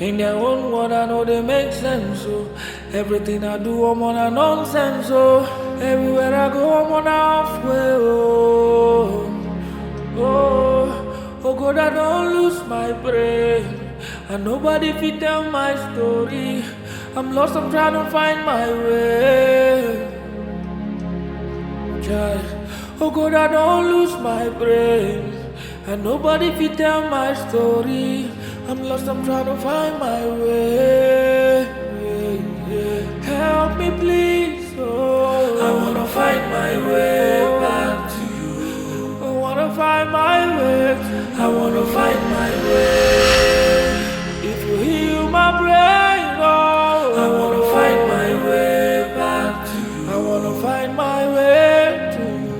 In their own world, I know they make sense, so everything I do, I'm on a nonsense, so everywhere I go, I'm on a halfway, oh God, I don't lose my brain, and nobody fit tell my story. I'm lost, I'm trying to find my way. Oh God, I don't lose my brain, and nobody fit tell my story. I'm lost, I'm trying to find my way. Help me please, oh. I wanna find my way back to you. I wanna find my way. I wanna find my way. If you heal my brain, oh. I wanna find my way back to you. I wanna find my way to you.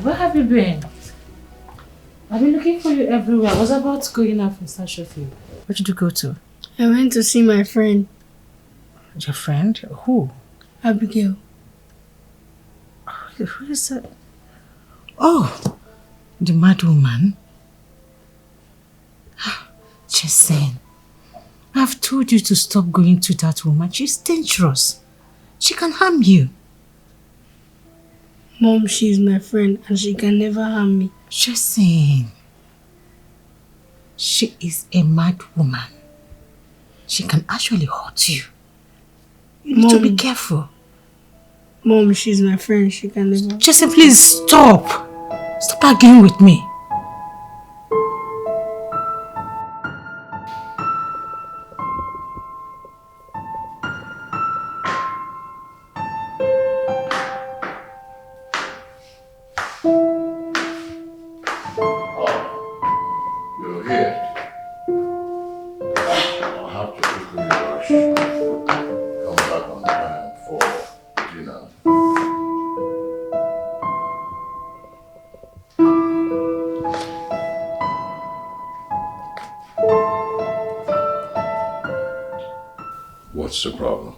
Where have you been? I've been looking for you everywhere. I was about to go in and search of you. Where did you go to? I went to see my friend. Your friend? Who? Abigail. Who is that? Oh, the mad woman. Just saying. I've told you to stop going to that woman. She's dangerous. She can harm you. Mom, she's my friend and she can never harm me. Just saying. She is a mad woman. She can actually hurt you. You need to be careful. Mom, she's my friend. She can never... Just please stop. Stop arguing with me. What's the problem?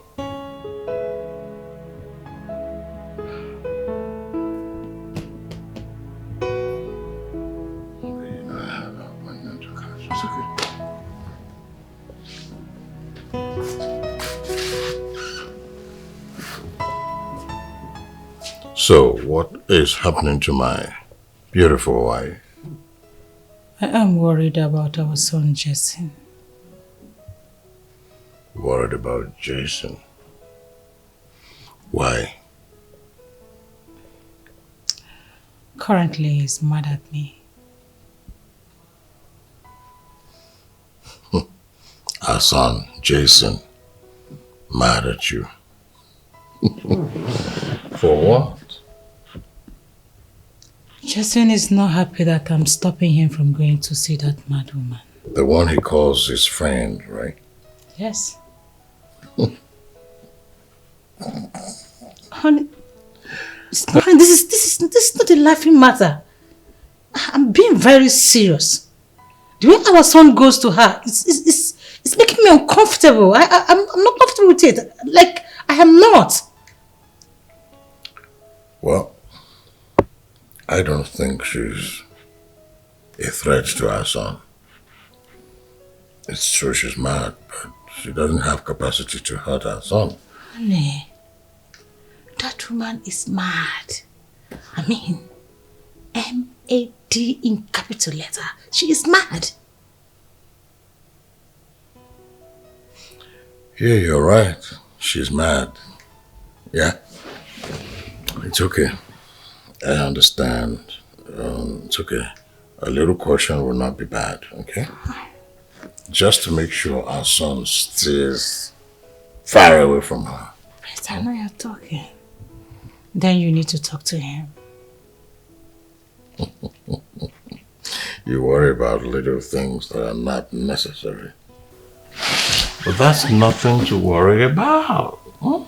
You know, I have an appointment to catch. It's okay. So, what is happening to my beautiful wife? I am worried about our son, Jason. Worried about Jason? Why? Currently, he's mad at me. Our son, Jason, mad at you. For what? Jason is not happy that I'm stopping him from going to see that mad woman. The one he calls his friend, right? Yes. Honey, this is not a laughing matter. I'm being very serious. The way our son goes to her, it's making me uncomfortable. I'm not comfortable with it. Like, I am not. Well, I don't think she's a threat to our son. It's true she's mad, but she doesn't have capacity to hurt our son. Honey, that woman is mad. I mean, M-A-D in capital letter. She is mad. Yeah, you're right. She's mad. Yeah. It's okay. I understand. It's okay. A little caution will not be bad, okay? Just to make sure our son stays far away from her. But I know you're talking. Then you need to talk to him. You worry about little things that are not necessary. But that's nothing to worry about. Huh?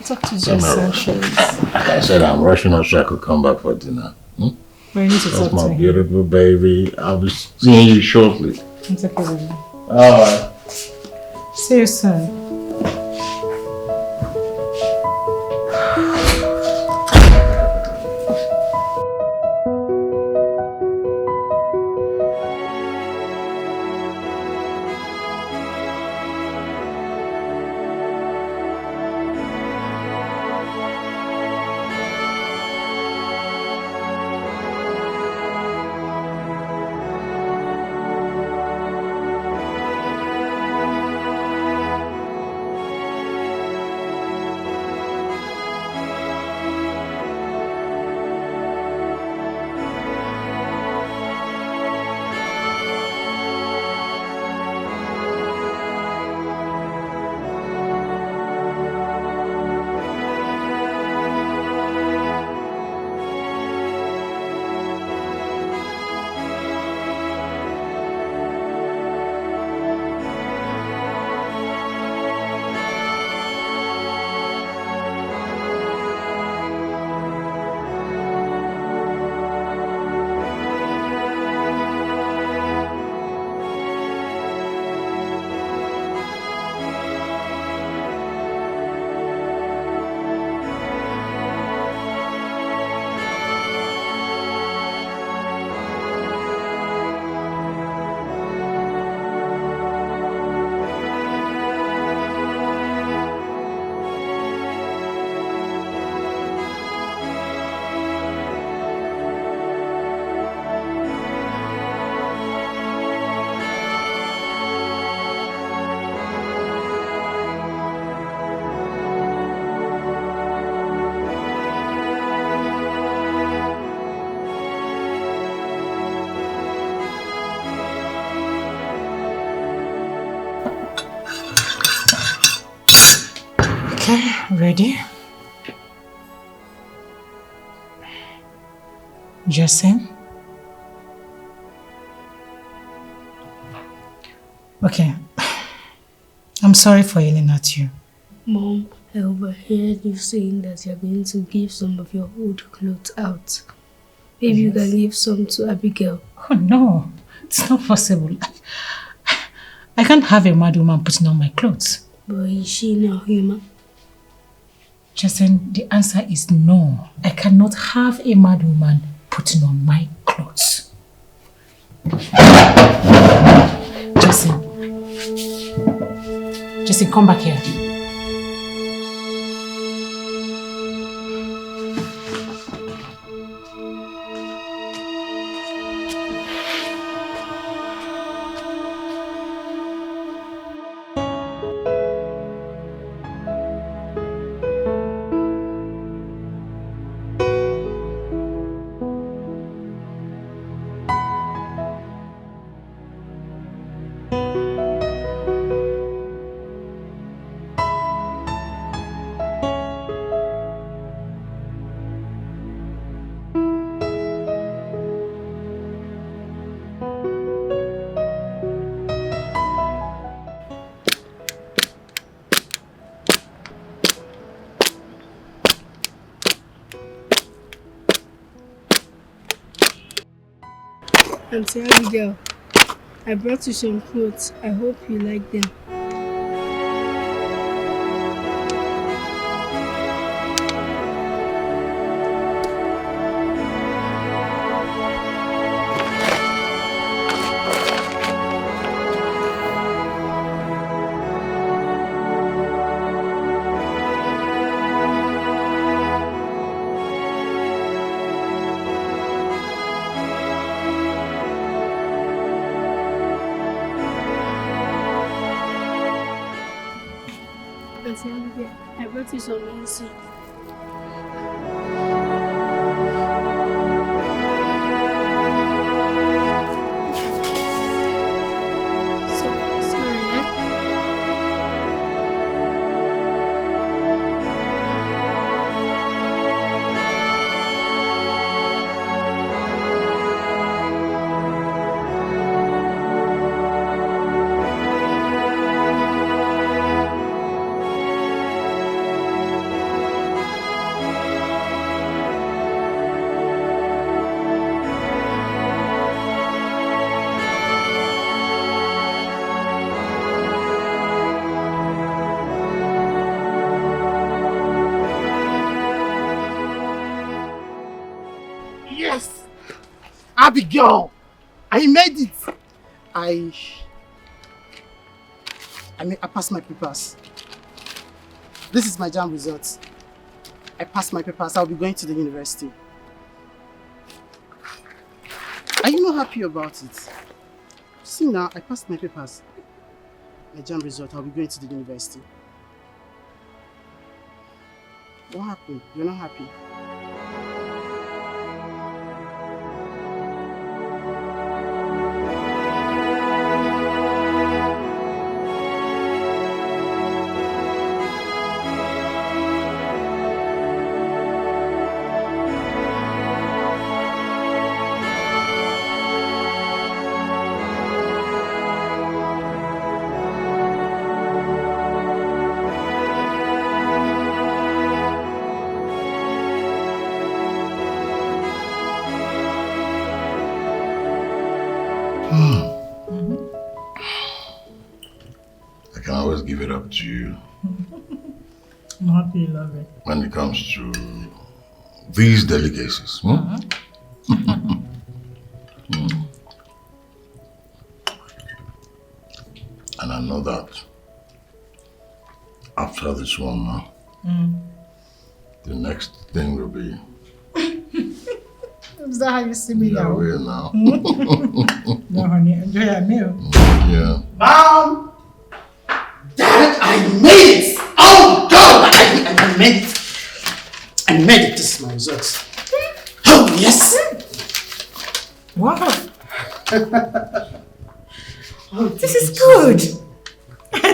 Talk to Jason, please. I said I'm rushing up so I could come back for dinner. We need to That's talk to my him. beautiful baby. I'll be seeing you shortly. It's okay, baby. Alright. See you soon. Okay, ready? Jason? Okay. I'm sorry for yelling at you. Mom, I overheard you saying that you're going to give some of your old clothes out. Maybe you can give some to Abigail. Oh no, it's not possible. I can't have a mad woman putting on my clothes. But is she not human? Jason, the answer is no. I cannot have a mad woman putting on my clothes. Jason. Jason, come back here. Auntie Abigail, I brought you some clothes. I hope you like them. Auntie Abigail, I brought you some easy. Sorry, Yes! Abigail! I made it! I passed my papers. This is my JAMB results. I passed my papers. I'll be going to the university. Are you not happy about it? See now, I passed my papers. My JAMB result. I'll be going to the university. What happened? You're not happy? I can always give it up to you. I'm happy you love it. When it comes to these delicacies. And I know that after this one now, the next thing will be... Is that how you see me now? Yeah, now. No, honey, enjoy your meal. Yeah. Mom! Dad, I made it! Oh God! I made it! I made it! This is my results. Oh yes! Wow. This is good.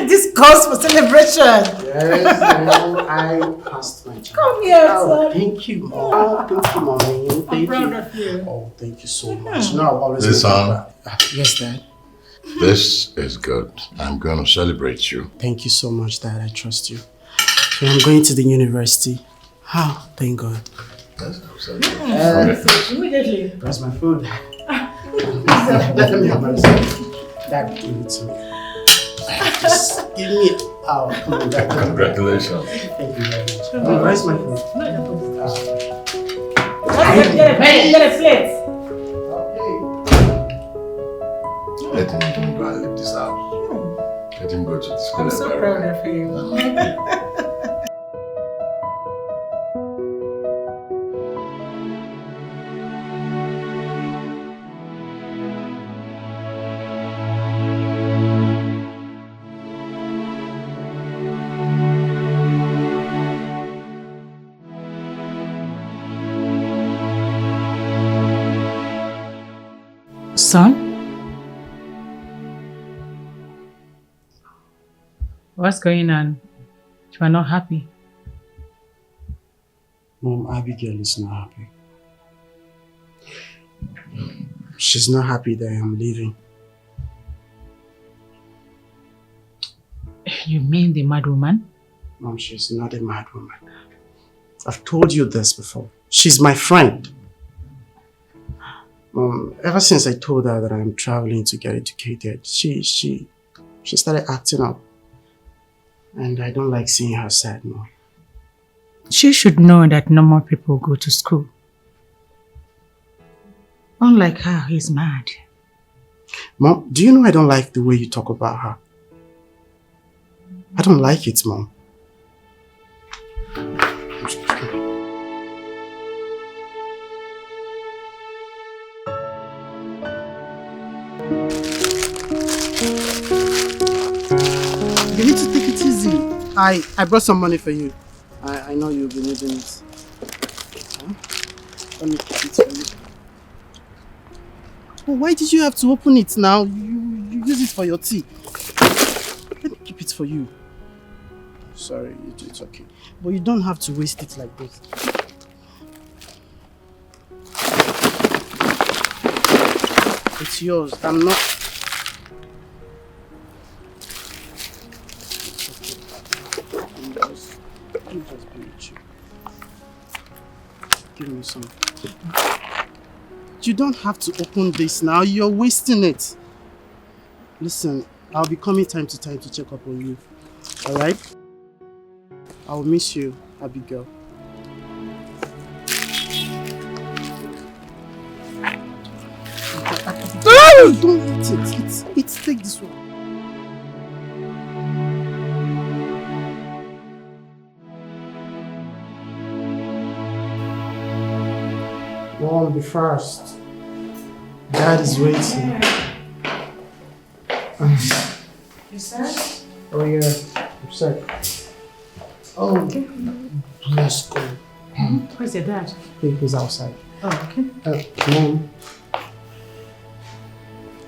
This calls for celebration. Yes, I passed my job. Come here, Oh, son. thank you, Mom. Oh, thank you, Mommy. Thank I'm proud you. of you. Oh, thank you so much. No, I'll always This son, Yes, Dad. this is good. I'm going to celebrate you. Thank you so much, Dad. I trust you. So I'm going to the university. Oh, thank God. Yes, I'll celebrate. Immediately. Where's my food? Let me have my result. Dad, give it to me. Just give me. Oh, come on, Dad. Congratulations. Thank you very much. Oh, where's my food? Get a plate. Okay. Let him even go and leave this house. Let him go to the school. I'm so proud of you. Son? What's going on? You are not happy. Mom, Abigail is not happy. She's not happy that I'm leaving. You mean the mad woman? Mom, she's not a mad woman. I've told you this before. She's my friend. Ever since I told her that I'm traveling to get educated, she started acting up. And I don't like seeing her sad, Mom. She should know that normal people go to school. Unlike her, he's mad. Mom, do you know I don't like the way you talk about her? I don't like it, Mom. You need to take it easy. I brought some money for you. I know you'll be needing it. Huh? Let me keep it for you. Oh, why did you have to open it now? You use it for your tea. Let me keep it for you. Sorry, it's okay. But you don't have to waste it like this. It's yours. I'm not... Just be with you. Give me some. You don't have to open this now. You're wasting it. Listen, I'll be coming time to time to check up on you. Alright? I'll miss you, Abigail. Don't eat it. It's take this one. Mom, be fast. Dad is waiting. You said? Oh yeah, I'm set. Oh, okay. Let's go. Where's your dad? He's outside. Oh, okay. Mom,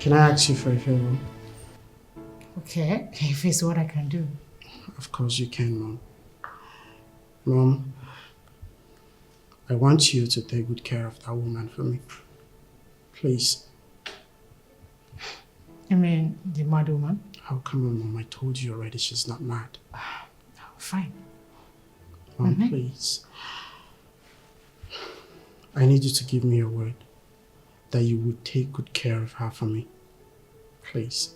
can I ask you for a favor? Okay, if it's what I can do. Of course you can, Mom. Mom, I want you to take good care of that woman for me. Please. You mean the mad woman? How come on, Mom? I told you already she's not mad. Fine. Mom, please. I need you to give me your word that you would take good care of her for me. Please.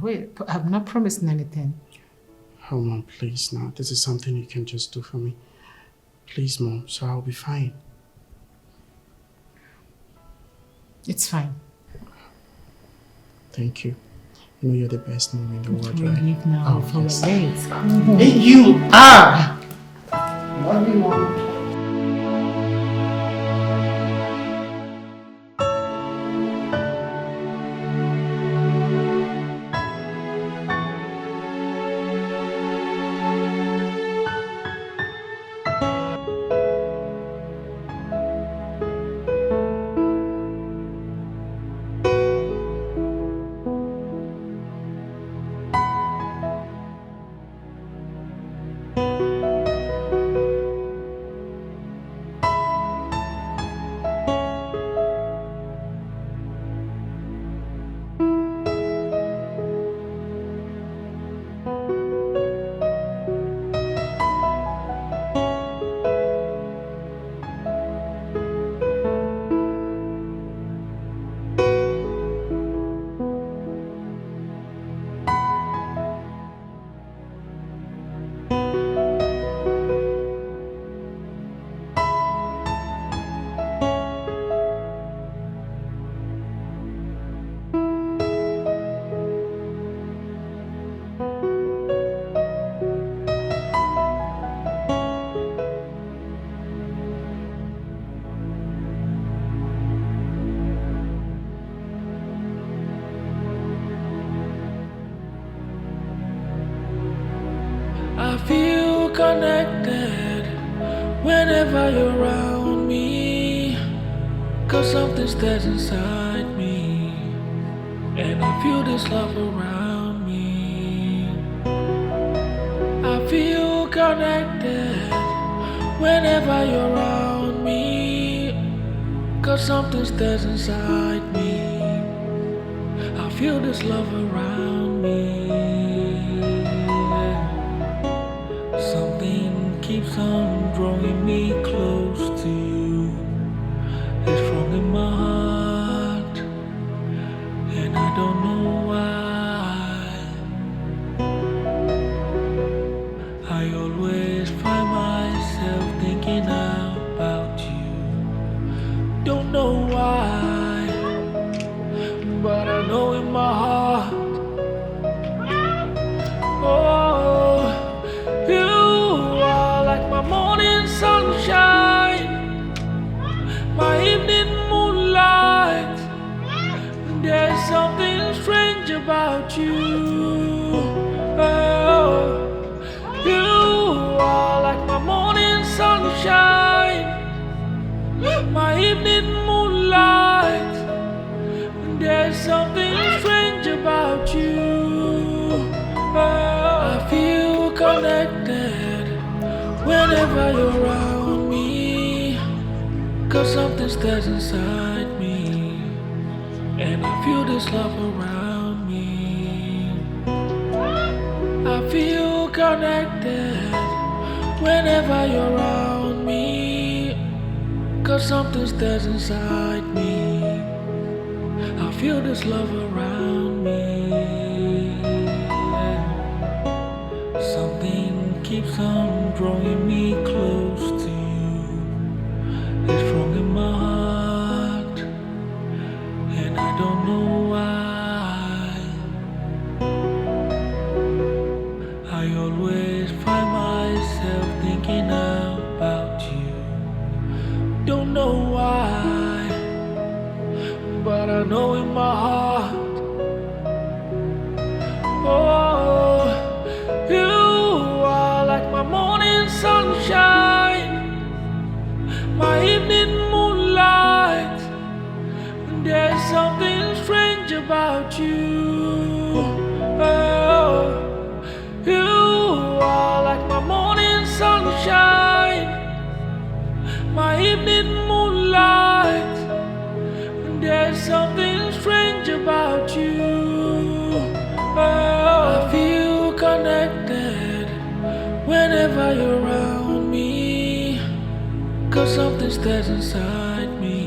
Wait, I'm not promising anything. Oh, Mom, please now. This is something you can just do for me. Please, Mom, so I'll be fine. It's fine. Thank you. You know you're the best mom in the world, We right? leave now for yes. the late. Hey, you are! Love you, Mom. I feel connected whenever you're around me, 'cause something stays inside me, and I feel this love around me. I feel connected whenever you're around me, 'cause something stays inside me. I feel this love around me. Something keeps on drawing me close to you. It's strong in my heart, and I don't know why. I always find myself thinking about you. Don't know why, but I know in my heart. Oh, you are like my morning sunshine, my evening moonlight. There's something strange about you. Oh, you are like my morning sunshine, my evening moonlight. There's something strange about you. I feel connected whenever you're around me, 'cause something stays inside me, and I feel this love around me. I feel connected whenever you're around me, 'cause something stays inside me. I feel this love around me. Something keeps on drawing me close to you. It's strong in my heart, and I don't know why. I always find myself thinking about you. Don't know why, but I know in my heart. Oh, you are like my morning sunshine, my evening moonlight. There's something strange about you. Oh, you are like my morning sunshine, my evening moonlight. There's something strange about you. Oh, I feel connected whenever you're around me, 'cause something stays inside me,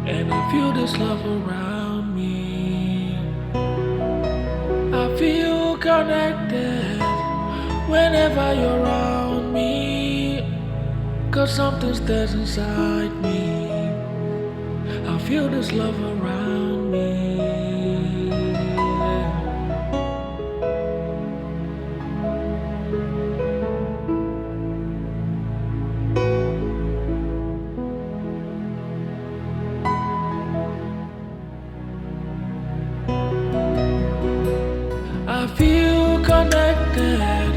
and I feel this love around me. I feel connected whenever you're around me, 'cause something stays inside me. I feel this love around me. I feel connected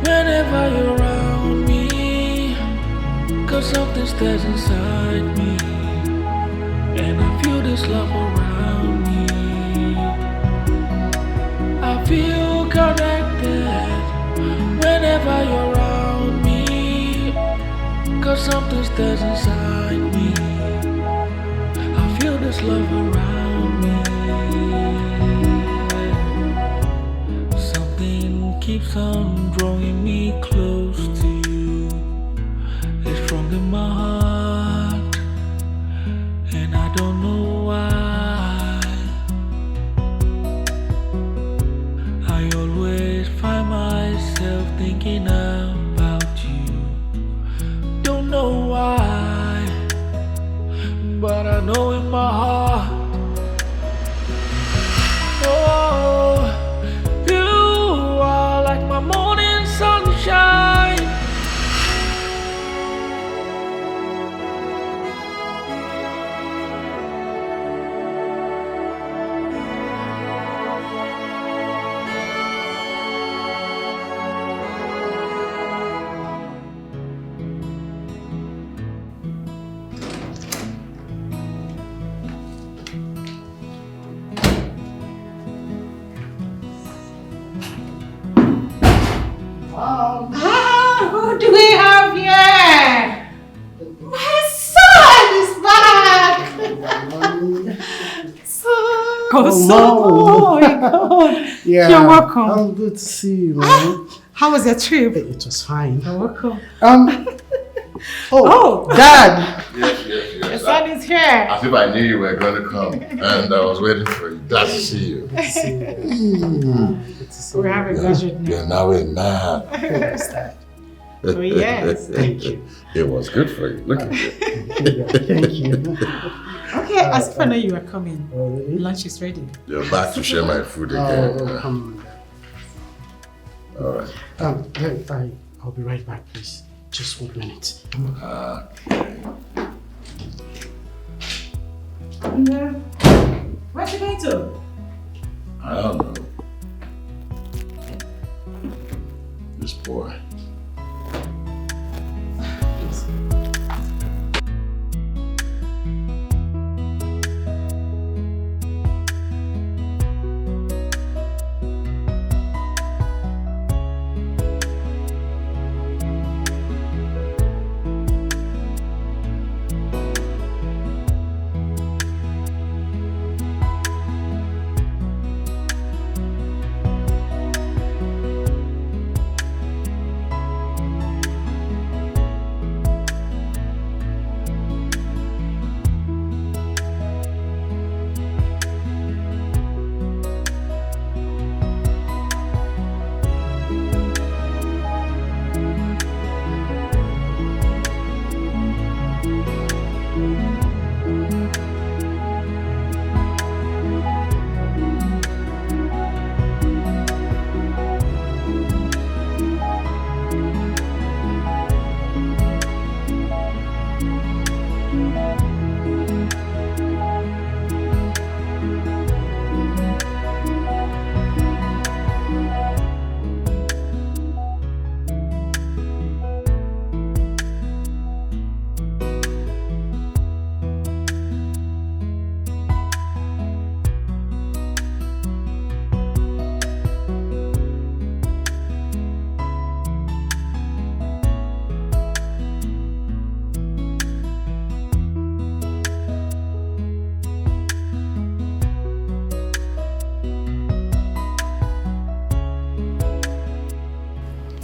whenever you're around me, 'cause something stays inside me, and I feel this love around me. I feel connected whenever you're around me, 'cause something stays inside me. I feel this love around me. Something keeps on drawing me close to you. It's strong in my heart, and I don't know why. I always find myself thinking about you. Don't know why, but I know in my heart. Oh, you are like my morning sunshine. Who do we have here? My son is back! Son! Oh, Oh my God! Yeah. You're welcome. Oh, good to see you, man. How was your trip? It was fine. You're welcome. Oh, Dad! Yes. Your son is here. As if I knew you were going to come, and I was waiting for you. Glad to see you. Good to see you. Good to see We have a graduate now. You're now a man. Yes, Dad. Oh, yes. Thank you. It was good for you. Look at you. Thank you. Okay, as if I know you are coming. Oh, really? Lunch is ready. You're back to share my food again. Oh, come on. All right. I'll be right back, please. Just 1 minute. Where's you going to? I don't know. This boy.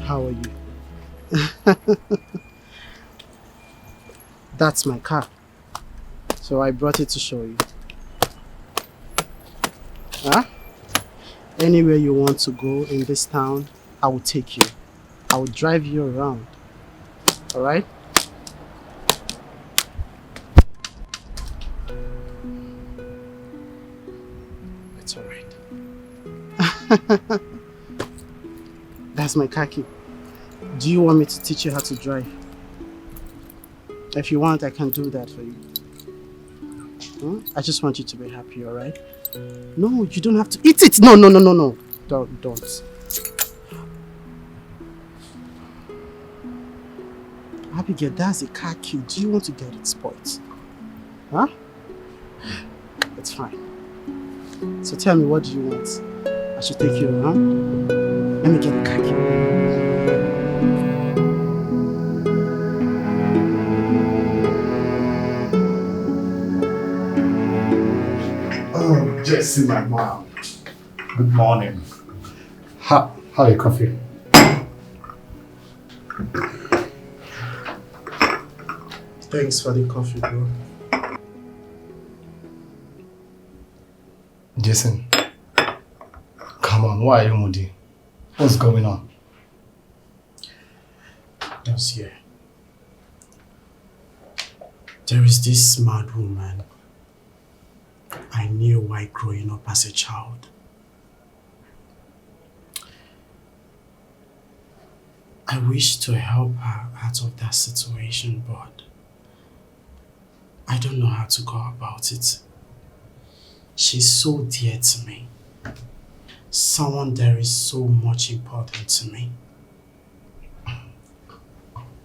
How are you? That's my car. So I brought it to show you. Huh? Anywhere you want to go in this town, I will take you. I will drive you around. Alright? It's alright. That's my car key. Do you want me to teach you how to drive? If you want, I can do that for you. I just want you to be happy, alright? No, you don't have to eat it. No. Don't. Abigail, that's a car key. Do you want to get it spoiled? Huh? It's fine. So tell me, what do you want? I should take you around? Let me get the car key. Oh, Jesse, my mom. Good morning. How are your coffee? Thanks for the coffee, bro. Jason, come on, why are you moody? What's going on? Yes, here. There is this mad woman I knew while growing up as a child. I wish to help her out of that situation, but I don't know how to go about it. She's so dear to me. Someone that is so much important to me.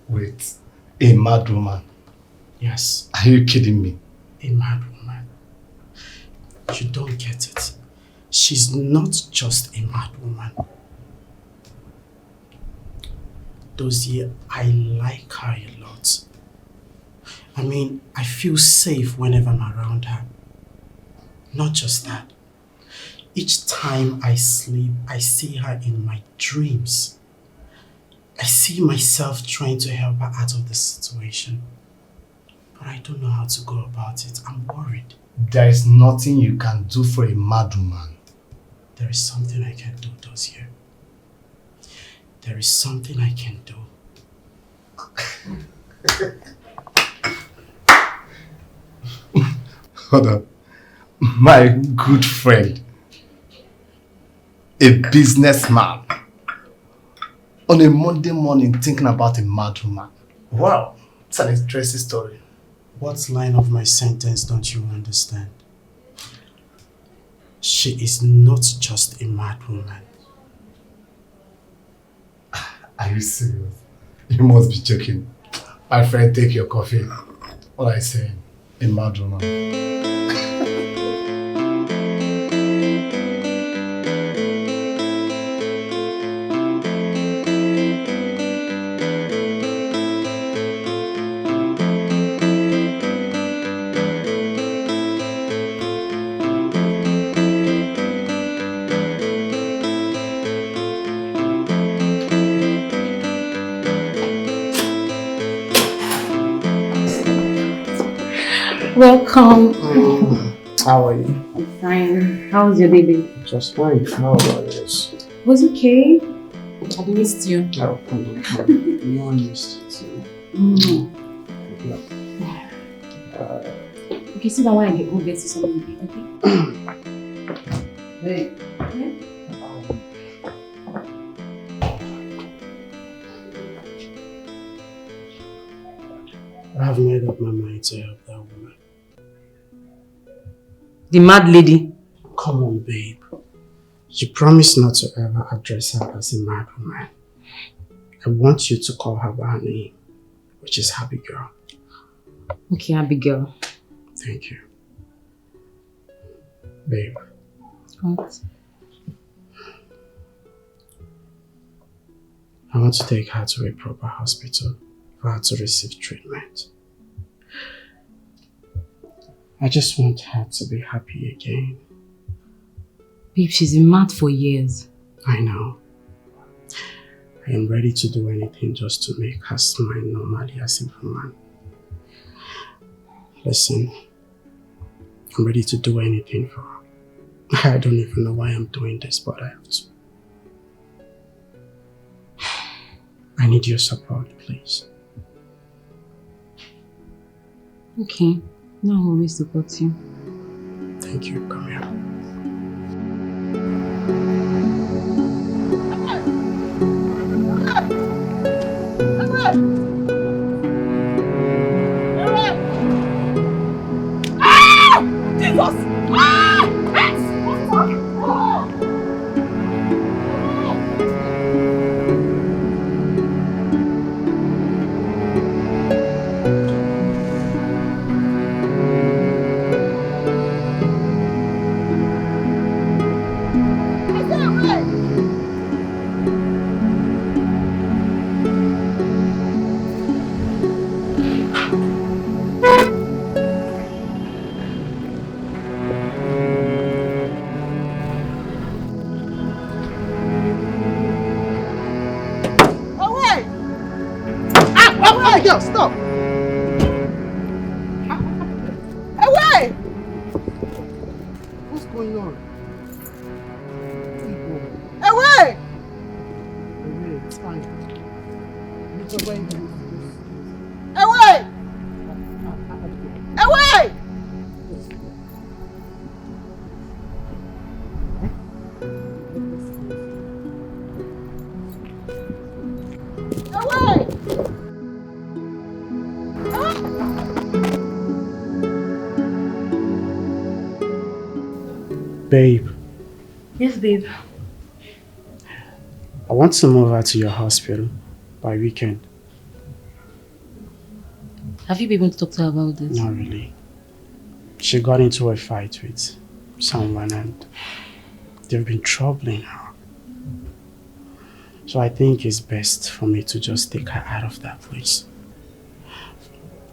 Wait, a mad woman? Yes. Are you kidding me? A mad woman. You don't get it. She's not just a mad woman. Dozie, I like her a lot. I mean, I feel safe whenever I'm around her. Not just that. Each time I sleep, I see her in my dreams. I see myself trying to help her out of this situation. But I don't know how to go about it. I'm worried. There is nothing you can do for a mad woman. There is something I can do, Dozier. There is something I can do. Hold on. My good friend, a businessman, on a Monday morning thinking about a mad woman. Wow, it's an interesting story. What line of my sentence don't you understand? She is not just a mad woman. Are you serious? You must be joking. My friend, take your coffee. What I say, a mad woman. Welcome. How are you? I'm fine. How was your day, babe? Just fine. How about yours? Was okay. I missed you. Oh, no one missed you. Okay, sit down when I get home, get you something, okay? Hey. Yeah? I have made up my mind to help that woman. The mad lady. Come on, babe. You promised not to ever address her as a mad woman. I want you to call her by her name, which is Abigail. Okay, Abigail. Thank you. Babe. What? I want to take her to a proper hospital for her to receive treatment. I just want her to be happy again. Babe, she's been mad for years. I know. I am ready to do anything just to make her smile normally as a woman. Listen, I'm ready to do anything for her. I don't even know why I'm doing this, but I have to. I need your support, please. Okay, now I will always support you. Thank you. Come here. Girl, stop! Away! What's going on? Away! It's fine. It's away. Away! Away! Away! Babe, Yes, babe. I want to move her to your hospital by weekend. Have you been able to talk to her about this? Not really. She got into a fight with someone and they've been troubling her. So I think it's best for me to just take her out of that place.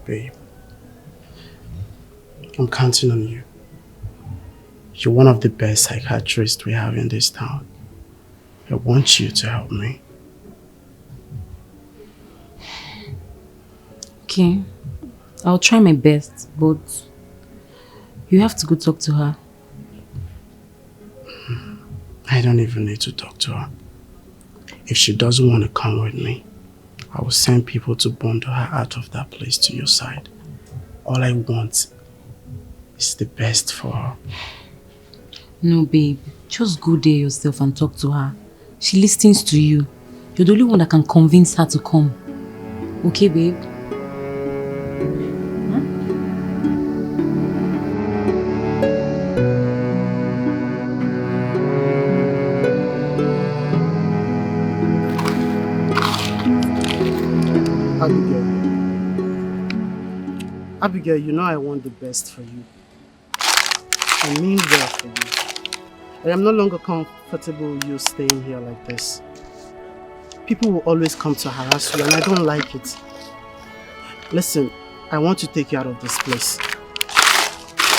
Babe, I'm counting on you. You're one of the best psychiatrists we have in this town. I want you to help me. Okay. I'll try my best, but you have to go talk to her. I don't even need to talk to her. If she doesn't want to come with me, I will send people to bundle her out of that place to your side. All I want is the best for her. No, babe. Just go there yourself and talk to her. She listens to you. You're the only one that can convince her to come. Okay, babe? Abigail, you know I want the best for you. I mean well for you. I am no longer comfortable with you staying here like this. People will always come to harass you and I don't like it. Listen, I want to take you out of this place.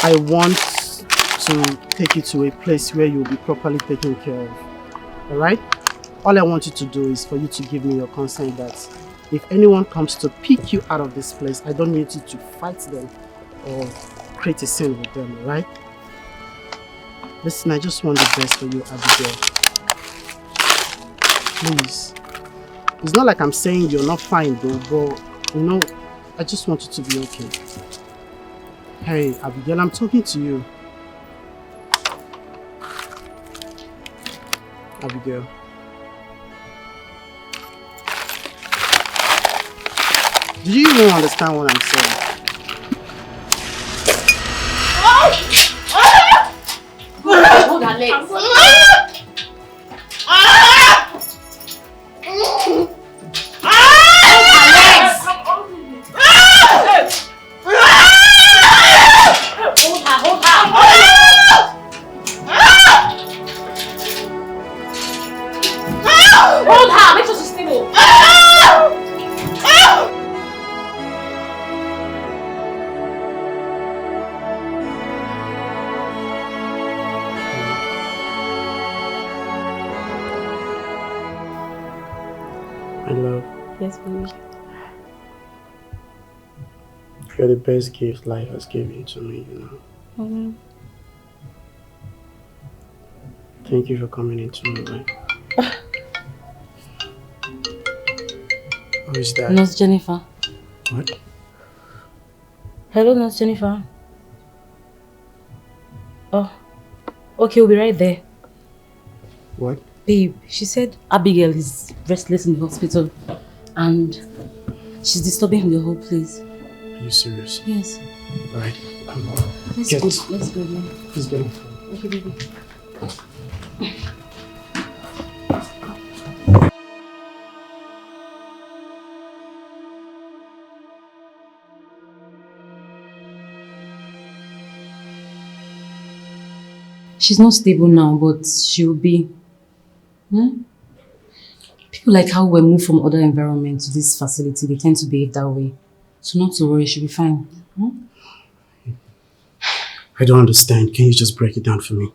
I want to take you to a place where you'll be properly taken care of. Alright? All I want you to do is for you to give me your consent that if anyone comes to pick you out of this place, I don't need you to fight them or create a scene with them, alright? Listen, I just want the best for you, Abigail. Please. It's not like I'm saying you're not fine though, but you know, I just want you to be okay. Hey, Abigail, I'm talking to you. Abigail. Do you even understand what I'm saying? Hold her legs. Hold her, make sure she's stable. My love, Yes, baby. you're the best gift life has given to me, you know. Thank you for coming into my life. Who is that? Nurse Jennifer. What? Hello, Nurse Jennifer. Oh, okay, we'll be right there. What? Babe, she said Abigail is restless in the hospital and she's disturbing the whole place. Are you serious? Yes. Alright. Let's Get. go. Let's go then. Please get on. Okay, baby. She's not stable now, but she'll be. People like how we move from other environments to this facility, they tend to behave that way. So not to worry, she'll be fine. I don't understand. Can you just break it down for me?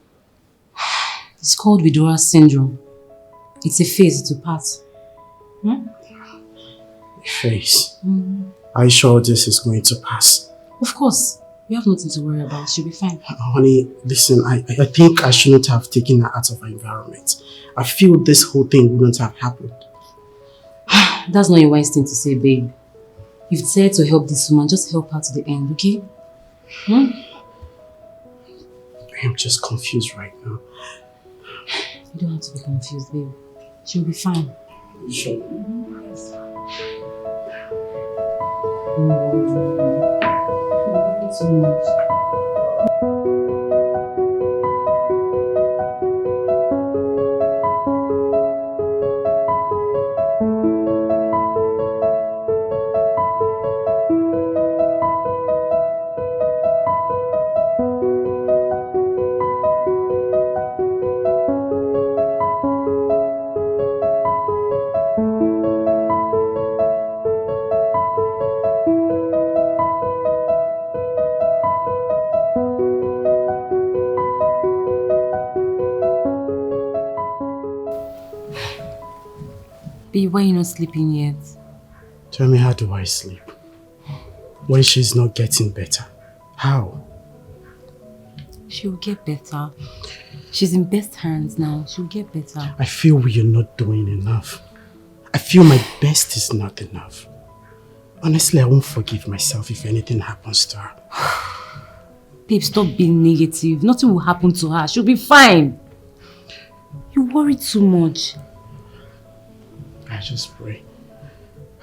It's called withdrawal syndrome. It's a phase, it's a pass. Face. Are you sure this is going to pass? Of course. You have nothing to worry about. She'll be fine. Honey, listen, I think I shouldn't have taken her out of her environment. I feel this whole thing wouldn't have happened. That's not a wise thing to say, babe. You've decided to help this woman, just help her to the end, okay? I am just confused right now. You don't have to be confused, babe. She'll be fine. Sure. Yes. So much. Babe, why are you not sleeping yet? Tell me, how do I sleep? when she's not getting better? How? She'll get better. She's in best hands now. She'll get better. I feel we are not doing enough. I feel my best is not enough. Honestly, I won't forgive myself if anything happens to her. Babe, stop being negative. Nothing will happen to her. She'll be fine. You worry too much. I just pray.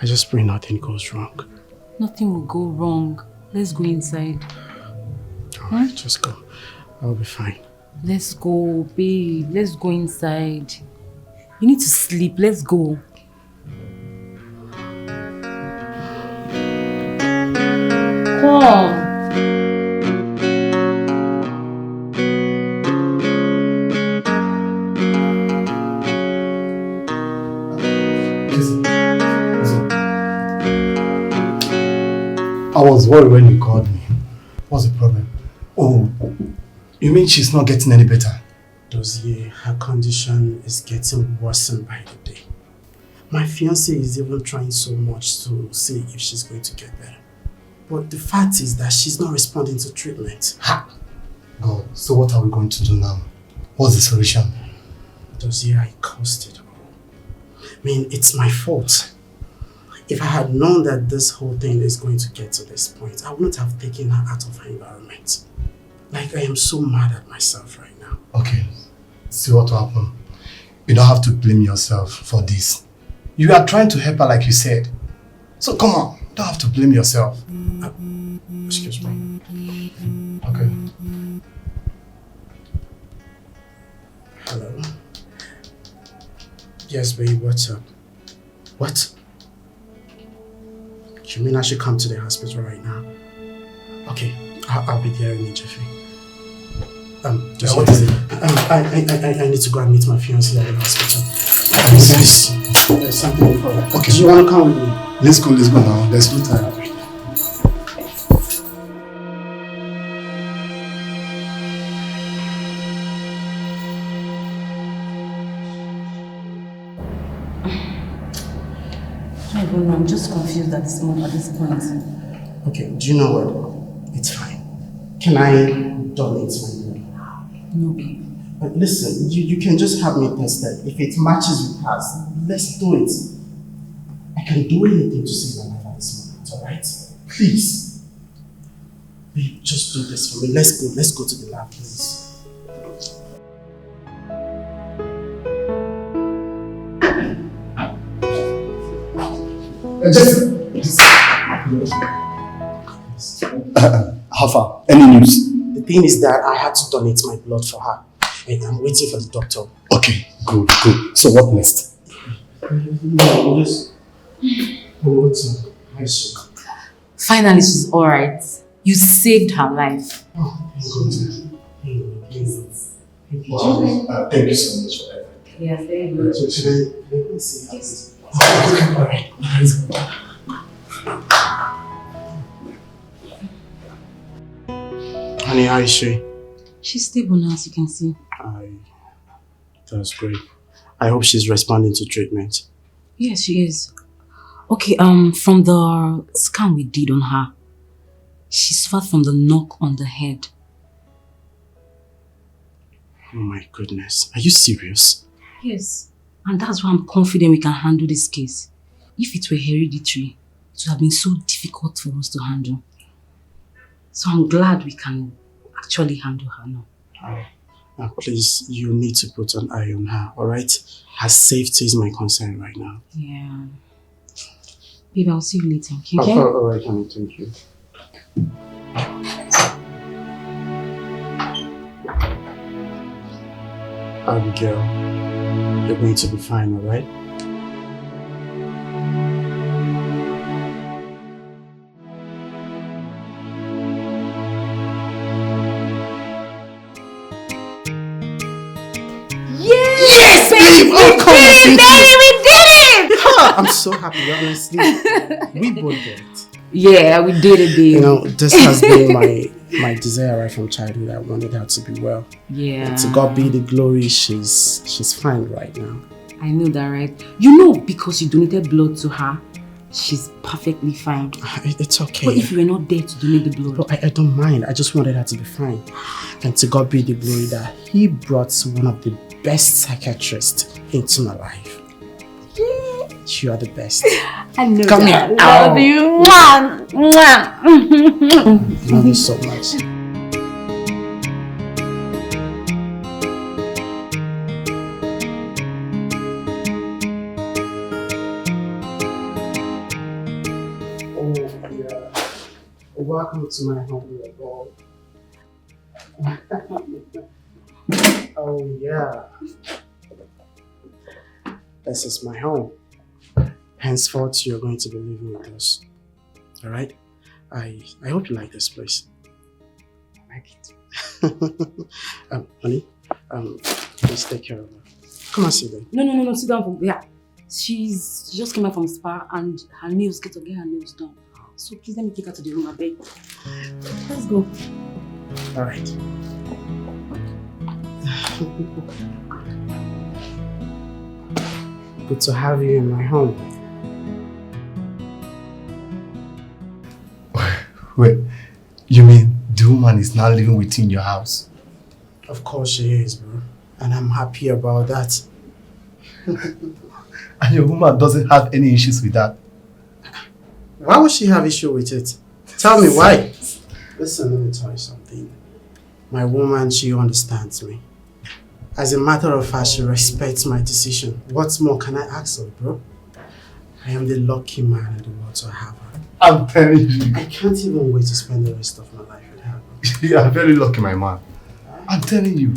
I just pray nothing goes wrong. Nothing will go wrong. Let's go inside. Alright, just go. I'll be fine. Let's go, babe. Let's go inside. You need to sleep. Let's go. Come. I was worried when you called me. What's the problem? Oh, you mean she's not getting any better? Dozier, her condition is getting worse by the day. My fiancé is even trying so much to see if she's going to get better. But the fact is that she's not responding to treatment. Ha! God, so what are we going to do now? What's the solution? Dozier, I caused it all. I mean, it's my fault. If I had known that this whole thing is going to get to this point, I wouldn't have taken her out of her environment. Like, I am so mad at myself right now. Okay, see what will happen. You don't have to blame yourself for this. You are trying to help her like you said. So come on, you don't have to blame yourself. Excuse me. Okay. Hello? Yes, babe, what's up? What? You mean I should come to the hospital right now? Okay, I'll be there in a jiffy. Just what is it? I need to go and meet my fiancé at the hospital. There's something for that. Okay. Do you want to come with me? Let's go now. There's no time. I don't know, I'm just confused at this moment, at this point. Okay, do you know what? It's fine. Can I donate my blood? No, babe. But listen, you can just have me tested. If it matches with hers, let's do it. I can do anything to save my life at this moment, alright? Please. Babe, just do this for me. Let's go to the lab, please. How far? Any news? The thing is that I had to donate my blood for her. And I'm waiting for the doctor. Okay, good. So what next? No, just... What's up? Finally, she's alright. You saved her life. Oh, thank God. Thank you. Wow. Thank you so much for everything. Yes, thank you. So should I let me see? Yes. Alright. Honey, how is she? She's stable now, as you can see. That's great. I hope she's responding to treatment. Yes, she is. Okay, from the scan we did on her, she suffered from the knock on the head. Oh my goodness. Are you serious? Yes. And that's why I'm confident we can handle this case. If it were hereditary, it would have been so difficult for us to handle. So I'm glad we can actually handle her now. Please, you need to put an eye on her, alright? Her safety is my concern right now. Yeah. Babe, I'll see you later, okay? Alright, honey, thank you. Abigail, you're going to be fine, alright? Yes, babe! Oh, come on, baby, we did it! I'm so happy, honestly. We both did it. Yeah, we did it, babe. You know, this has been my desire right from childhood. I wanted her to be well. Yeah. And to God be the glory, she's fine right now. I know that, right? You know, because you donated blood to her, she's perfectly fine. It's okay. But if you were not there to donate the blood? Bro, I don't mind. I just wanted her to be fine. And to God be the glory that he brought one of the best psychiatrists into my life. You are the best. I know. Come that. here. I love you. Mwah. Love you so much. Welcome to my home, Lord. Oh yeah. This is my home. Henceforth, you're going to be living with us. Alright? I hope you like this place. I like it. Honey, please take care of her. Come and sit down. No, sit down. Yeah. She just came back from spa and her nails get her nails done. So please let me take her to the room, I beg. Let's go. Alright. Good to have you in my home. Wait, you mean the woman is now living within your house? Of course she is, bro. And I'm happy about that. And your woman doesn't have any issues with that? Why would she have issue with it? Tell me why. Listen, let me tell you something. My woman, she understands me. As a matter of fact, she respects my decision. What more can I ask of, bro? I am the lucky man in the world to have her. I'm telling you. I can't even wait to spend the rest of my life with her, bro. You are very lucky, my man. I'm telling you.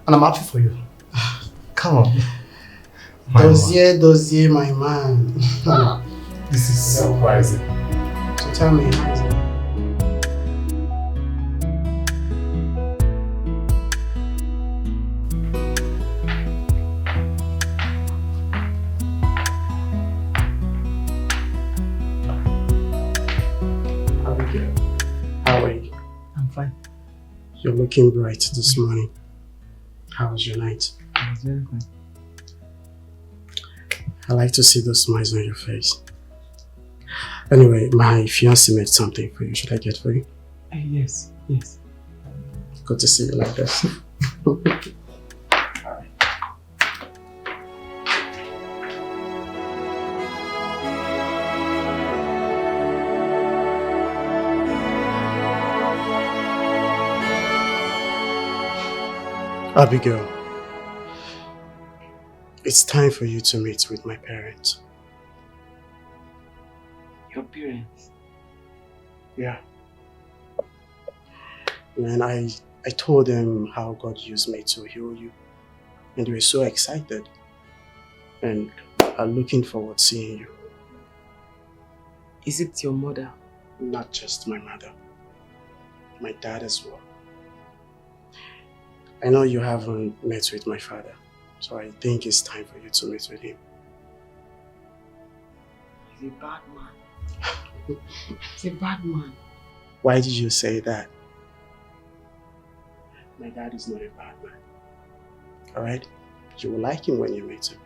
And I'm happy for you. Come on. Dossier, my man. This is surprising. So tell me, how is it? How are you? I'm fine. You're looking bright this morning. How was your night? I was very fine. I like to see those smiles on your face. Anyway, my fiancé made something for you. Should I get for you? Yes. Good to see you like this. Abigail, it's time for you to meet with my parents. Your parents? Yeah. And I told them how God used me to heal you. And they were so excited. And are looking forward to seeing you. Is it your mother? Not just my mother. My dad as well. I know you haven't met with my father. So I think it's time for you to meet with him. He's a bad man. He's a bad man. Why did you say that? My dad is not a bad man. Alright? You will like him when you meet him.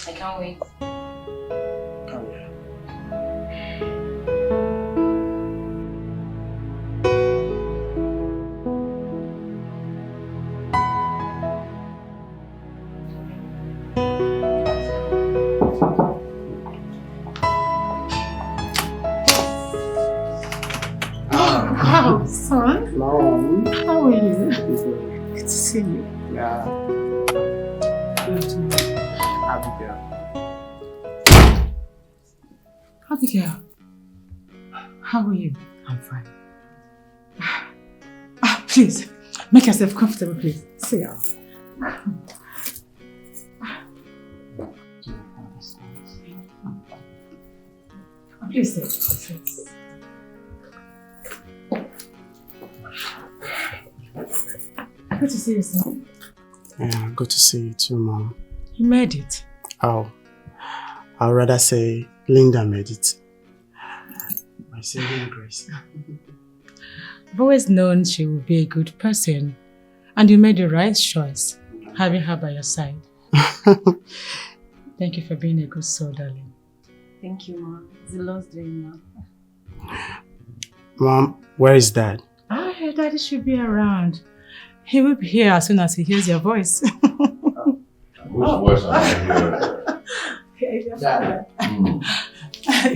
I can't wait. Come here. Wow, son. Mom. How are you? Good to see you. Yeah. Abigail. Abigail, how are you? I'm fine. Please, make yourself comfortable, please. Sit down. Please sit. Good to see you, son. Yeah, good to see you too, Mom. You made it. Oh, I'd rather say Linda made it. My saving grace. I've always known she would be a good person. And you made the right choice, having her by your side. Thank you for being a good soul, darling. Thank you, Ma. It's the Lord's doing, Ma. Mom, where is Dad? Your daddy should be around. He will be here as soon as he hears your voice. Whose voice am I hearing? Dad.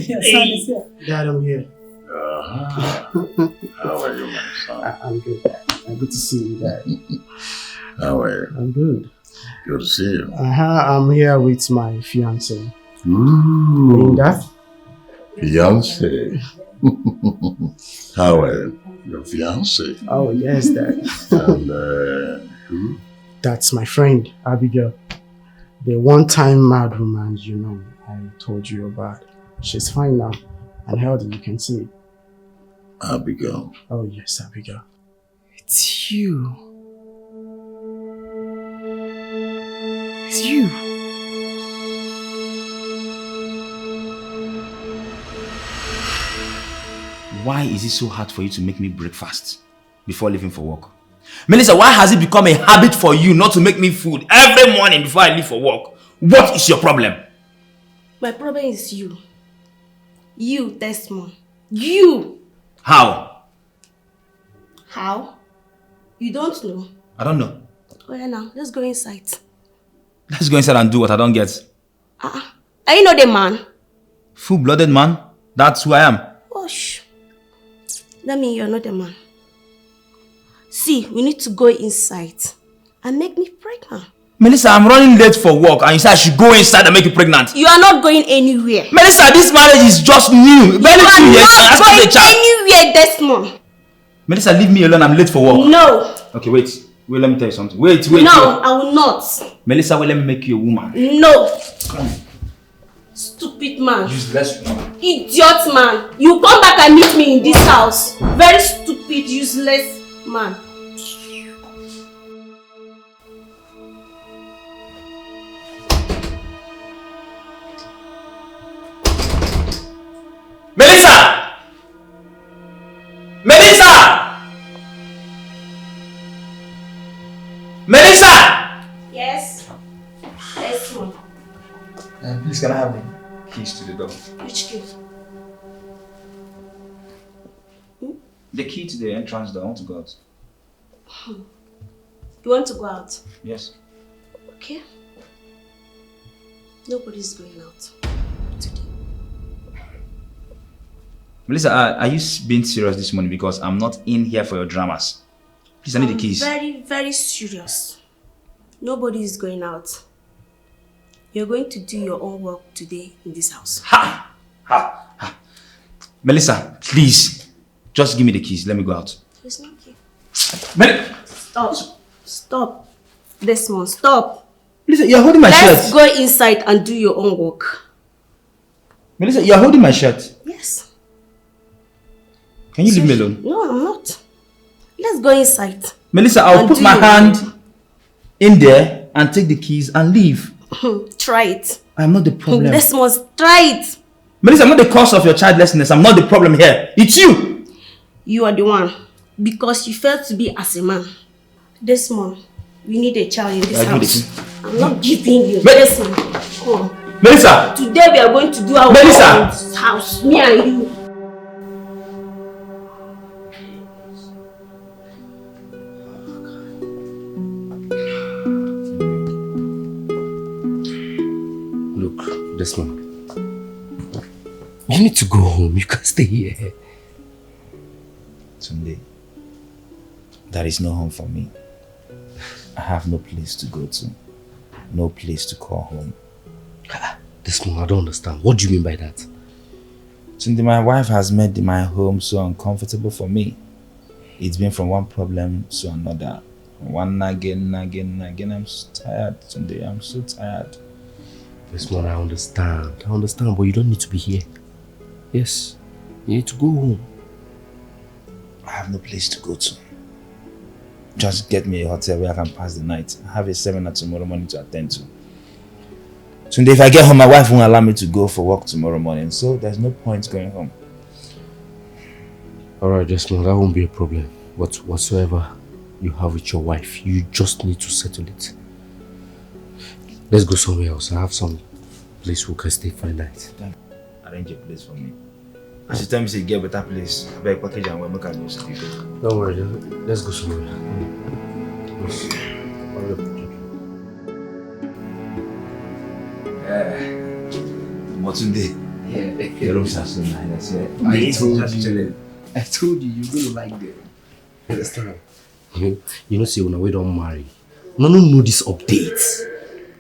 Your son is here. Dad, I'm here. How are you, my son? I'm good. Good to see you, Dad. How are you? I'm good. Good to see you. I'm here with my fiancée. Ooh. Linda. Fiancé. How are you? Your fiancé? Oh, yes, Dad. And who? That's my friend, Abigail. The one-time mad woman, I told you about. She's fine now and healthy, you can see. Abigail. Oh, yes, Abigail. It's you. It's you. Why is it so hard for you to make me breakfast before leaving for work? Melissa, why has it become a habit for you not to make me food every morning before I leave for work? What is your problem? My problem is you. You, Desmond. You! How? How? You don't know? I don't know. Oh yeah, now, let's go inside. Let's go inside and do what I don't get. Are you not the man? Full-blooded man? That's who I am. Oh, that means you're not the man. See, we need to go inside and make me pregnant. Melissa, I'm running late for work and you said I should go inside and make you pregnant. You are not going anywhere. Melissa, this marriage is just new. Barely 2 years. You are not going anywhere, Desmond. Melissa, leave me alone. I'm late for work. No. Okay, wait. Wait, let me tell you something. Wait. No, I will not. Melissa, wait, let me make you a woman. No. Stupid man. Useless woman. Idiot man. You come back and meet me in this house. Very stupid, useless man. Melissa! Melissa! Melissa! Yes? Yes, ma'am. Please, can I have the keys to the door? Which key? The key to the entrance door. I want to go out. You want to go out? Yes. Okay. Nobody's going out today. Melissa, are you being serious this morning? Because I'm not in here for your dramas. Please, I need the keys. Very, very serious. Nobody is going out. You're going to do your own work today in this house. Ha! Melissa, please. Just give me the keys. Let me go out. There's no key. Stop. Stop. Desmond, stop. Melissa, you're holding my shirt. Let's go inside and do your own work. Melissa, you're holding my shirt. Yes. Can you leave me alone? No, I'm not. Let's go inside. Melissa, I'll put my hand in there and take the keys and leave. Try it. I'm not the problem. Desmond, try it. Melissa, I'm not the cause of your childlessness. I'm not the problem here. It's you. You are the one. Because you failed to be as a man. Desmond, we need a child in this house. I'm not giving you. Desmond, come on. Melissa! Today we are going to do our work in this house. Me and you. Look, Desmond. You need to go home. You can't stay here. Sunday, there is no home for me. I have no place to go to. No place to call home. Desmond, I don't understand. What do you mean by that? Sunday, my wife has made my home so uncomfortable for me. It's been from one problem to another. One again. I'm so tired, Sunday. I'm so tired. Desmond, I understand, but you don't need to be here. Yes, you need to go home. I have no place to go to. Just get me a hotel where I can pass the night. I have a seminar tomorrow morning to attend to. Sunday, if I get home, my wife won't allow me to go for work tomorrow morning, so there's no point going home. Alright, Desmond, that won't be a problem. But whatsoever you have with your wife, you just need to settle it. Let's go somewhere else. I have some place we can stay for the night. Arrange a place for me. And she tell me say get better place. I beg package and when we can go sleep. Don't worry, let's go somewhere. Let's hurry up. Motunde. Yeah. Your rooms are so nice. Yeah. I told you, you're gonna like them. Understand? You know, see, when we don't marry, no know this updates.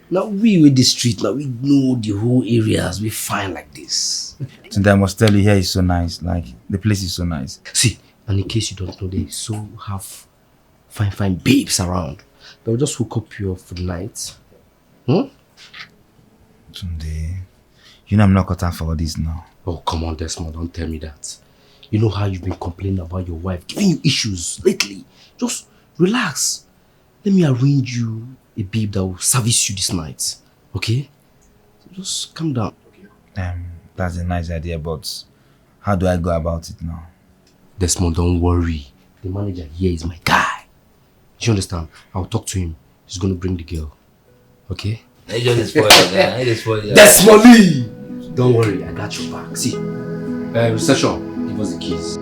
Now we with the street, now we know the whole areas, we find like this. And I must tell you, here is so nice. Like, the place is so nice. See, and in case you don't know, they so have fine babes around. They'll just hook up you for the night. Tunde, you know I'm not cut out for all this now. Oh, come on, Desmond, don't tell me that. You know how you've been complaining about your wife giving you issues lately. Just relax. Let me arrange you a babe that will service you this night. Okay? So just calm down. That's a nice idea, but how do I go about it now? Desmond, don't worry. The manager here is my guy. Do you understand? I'll talk to him. He's going to bring the girl. Okay? Desmond! Don't worry, I got your back. See, reception, give us the keys.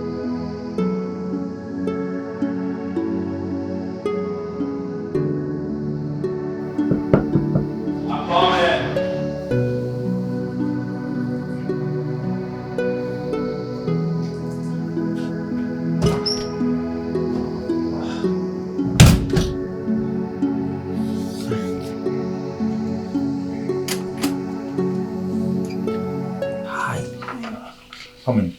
Come in.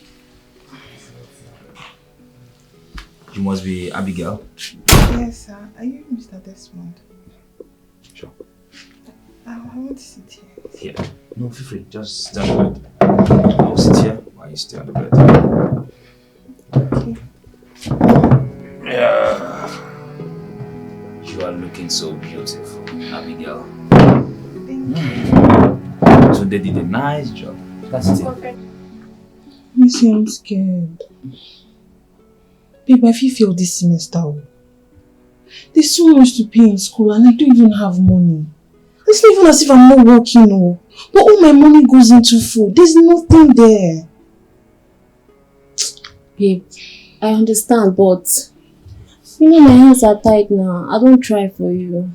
You must be Abigail. Yes, sir. Are you Mr. Desmond? Sure. I want to sit here. Here. No, feel free. Just stand on the bed. I'll sit here while you stay on the bed. Okay. Yeah. You are looking so beautiful, Abigail. Thank you. So they did a nice job. That's it. Okay. Missy, I'm scared. Babe, I feel this semester. There's so much to pay in school and I don't even have money. It's not even as if I'm not working, but all my money goes into food. There's nothing there. Babe, I understand, but you know my hands are tight now. I don't try for you.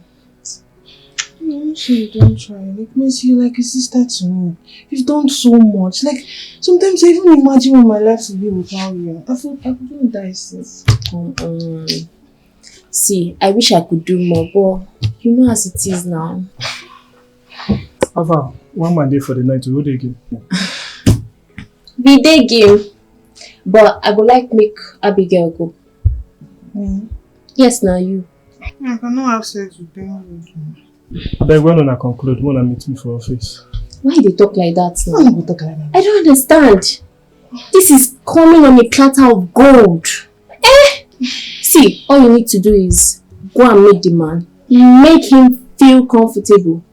I'm sure you don't try. Like, Mercy, you're like a sister to me. You've done so much. Like, sometimes I even imagine what my life would be without you. I couldn't die since. Come on. See, I wish I could do more, but you know as it is now. Ava, one man day for the night, who they give? We dey game, but I go like make Abigail go. Yes, now you. I cannot have sex with anyone. I beg when I conclude, when I meet me for office. Why they talk like that now? Why you talk like that? I don't understand. This is coming on a platter of gold. See, all you need to do is go and meet the man, make him feel comfortable,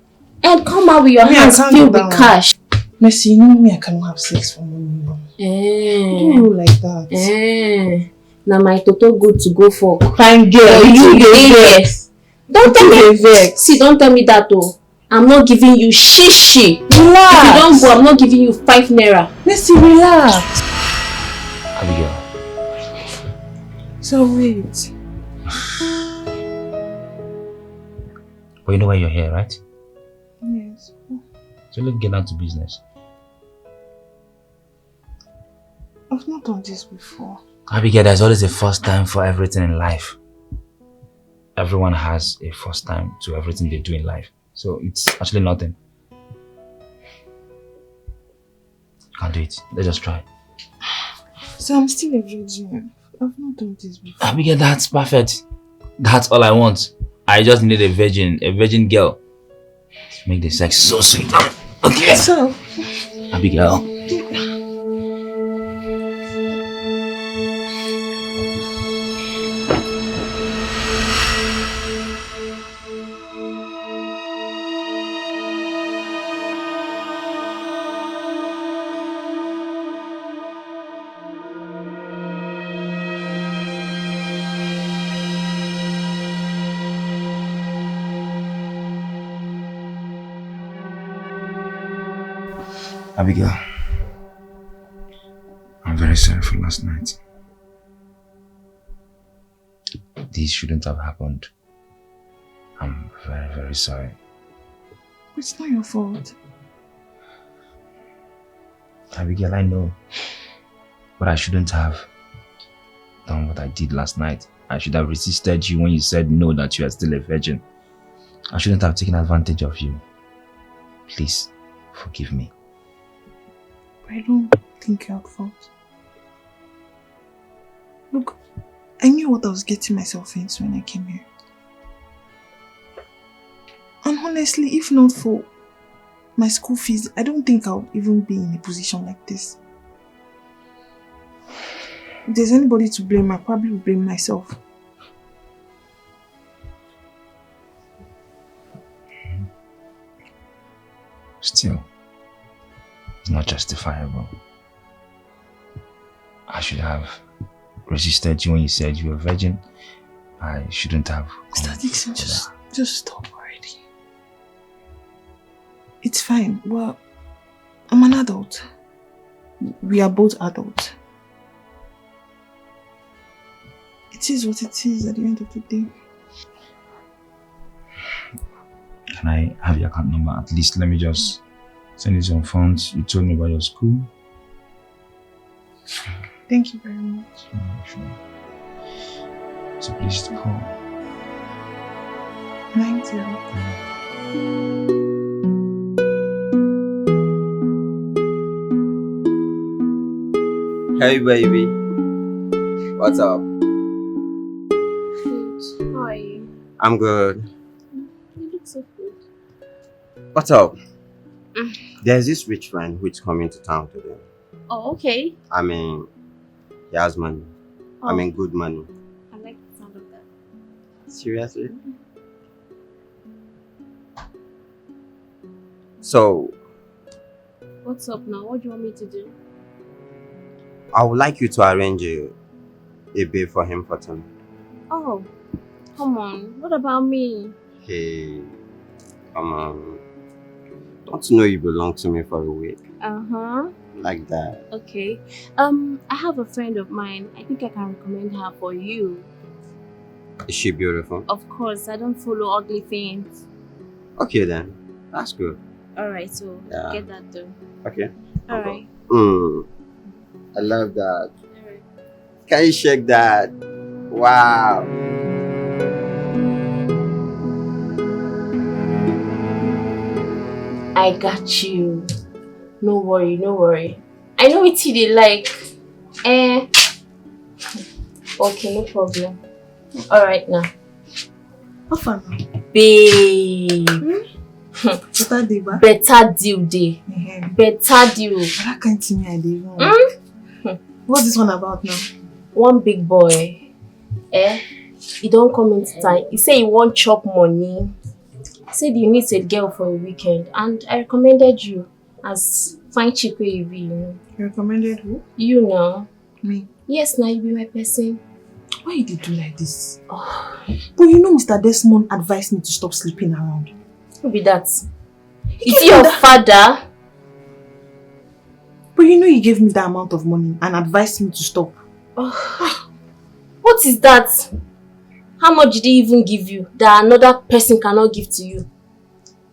and come out with your hands filled with cash. Mercy, you know me, I cannot have sex for money. Don't do like that. Now my toto good to go for. Fine girl, you yes. Don't tell me vex. See, don't tell me that I'm not giving you shishi. Relax. If you don't go, I'm not giving you 5 naira. Mercy, relax. Abigail. So wait. But you know why you're here, right? Yes. So let's get down to business. I've not done this before. Abigail, there's always a first time for everything in life. Everyone has a first time to everything they do in life. So it's actually nothing. You can do it. Let's just try. So I'm still a virgin. I've not done this before. Abigail, that's perfect. That's all I want. I just need a virgin girl. To make the sex so sweet. Okay. So, Abigail. Abigail, I'm very sorry for last night. This shouldn't have happened. I'm very, very sorry. It's not your fault. Abigail, I know. But I shouldn't have done what I did last night. I should have resisted you when you said no, that you are still a virgin. I shouldn't have taken advantage of you. Please, forgive me. I don't think you're at fault. Look, I knew what I was getting myself into when I came here. And honestly, if not for my school fees, I don't think I'll even be in a position like this. If there's anybody to blame, I probably will blame myself. Still, it's not justifiable. I should have resisted you when you said you were a virgin. I shouldn't have. Mr. Dixon, just stop already. It's fine. Well, I'm an adult. We are both adults. It is what it is at the end of the day. Can I have your account number? At least let me just send you some funds. You told me about your school. Thank you very much. Sure. So please call. 90. Hey baby, what's up? Good. How are you? I'm good. You look so good. What's up? There's this rich friend who's coming to town today. Oh, okay. I mean, he has money. I mean, good money. I like the sound of that. Seriously? So, What's up now? What do you want me to do? I would like you to arrange a babe for him for tonight. Oh, come on. What about me? Hey, come on. Don't you know you belong to me for a week? Uh-huh. Like that. Okay. I have a friend of mine. I think I can recommend her for you. Is she beautiful? Of course, I don't follow ugly things. Okay then. That's good. Alright, so Yeah. get that done. Okay. Alright. I love that. Can you shake that? Wow. I got you. No worry, no worry. I know what they like. Okay, no problem. Alright now. How far now? Babe. Better deal, ba? Better deal day. Better deal. That kind thing I did. What's this one about now? One big boy. He don't come into time. He say he want chop money. He said you need a girl for a weekend, and I recommended you as fine chick where you be, you know. You recommended who? You know. Me? Yes, now you be my person. Why you do like this? Oh. But you know Mr. Desmond advised me to stop sleeping around. Who be that? Is he your father? But you know he gave me that amount of money and advised me to stop. Oh. What is that? How much did he even give you that another person cannot give to you?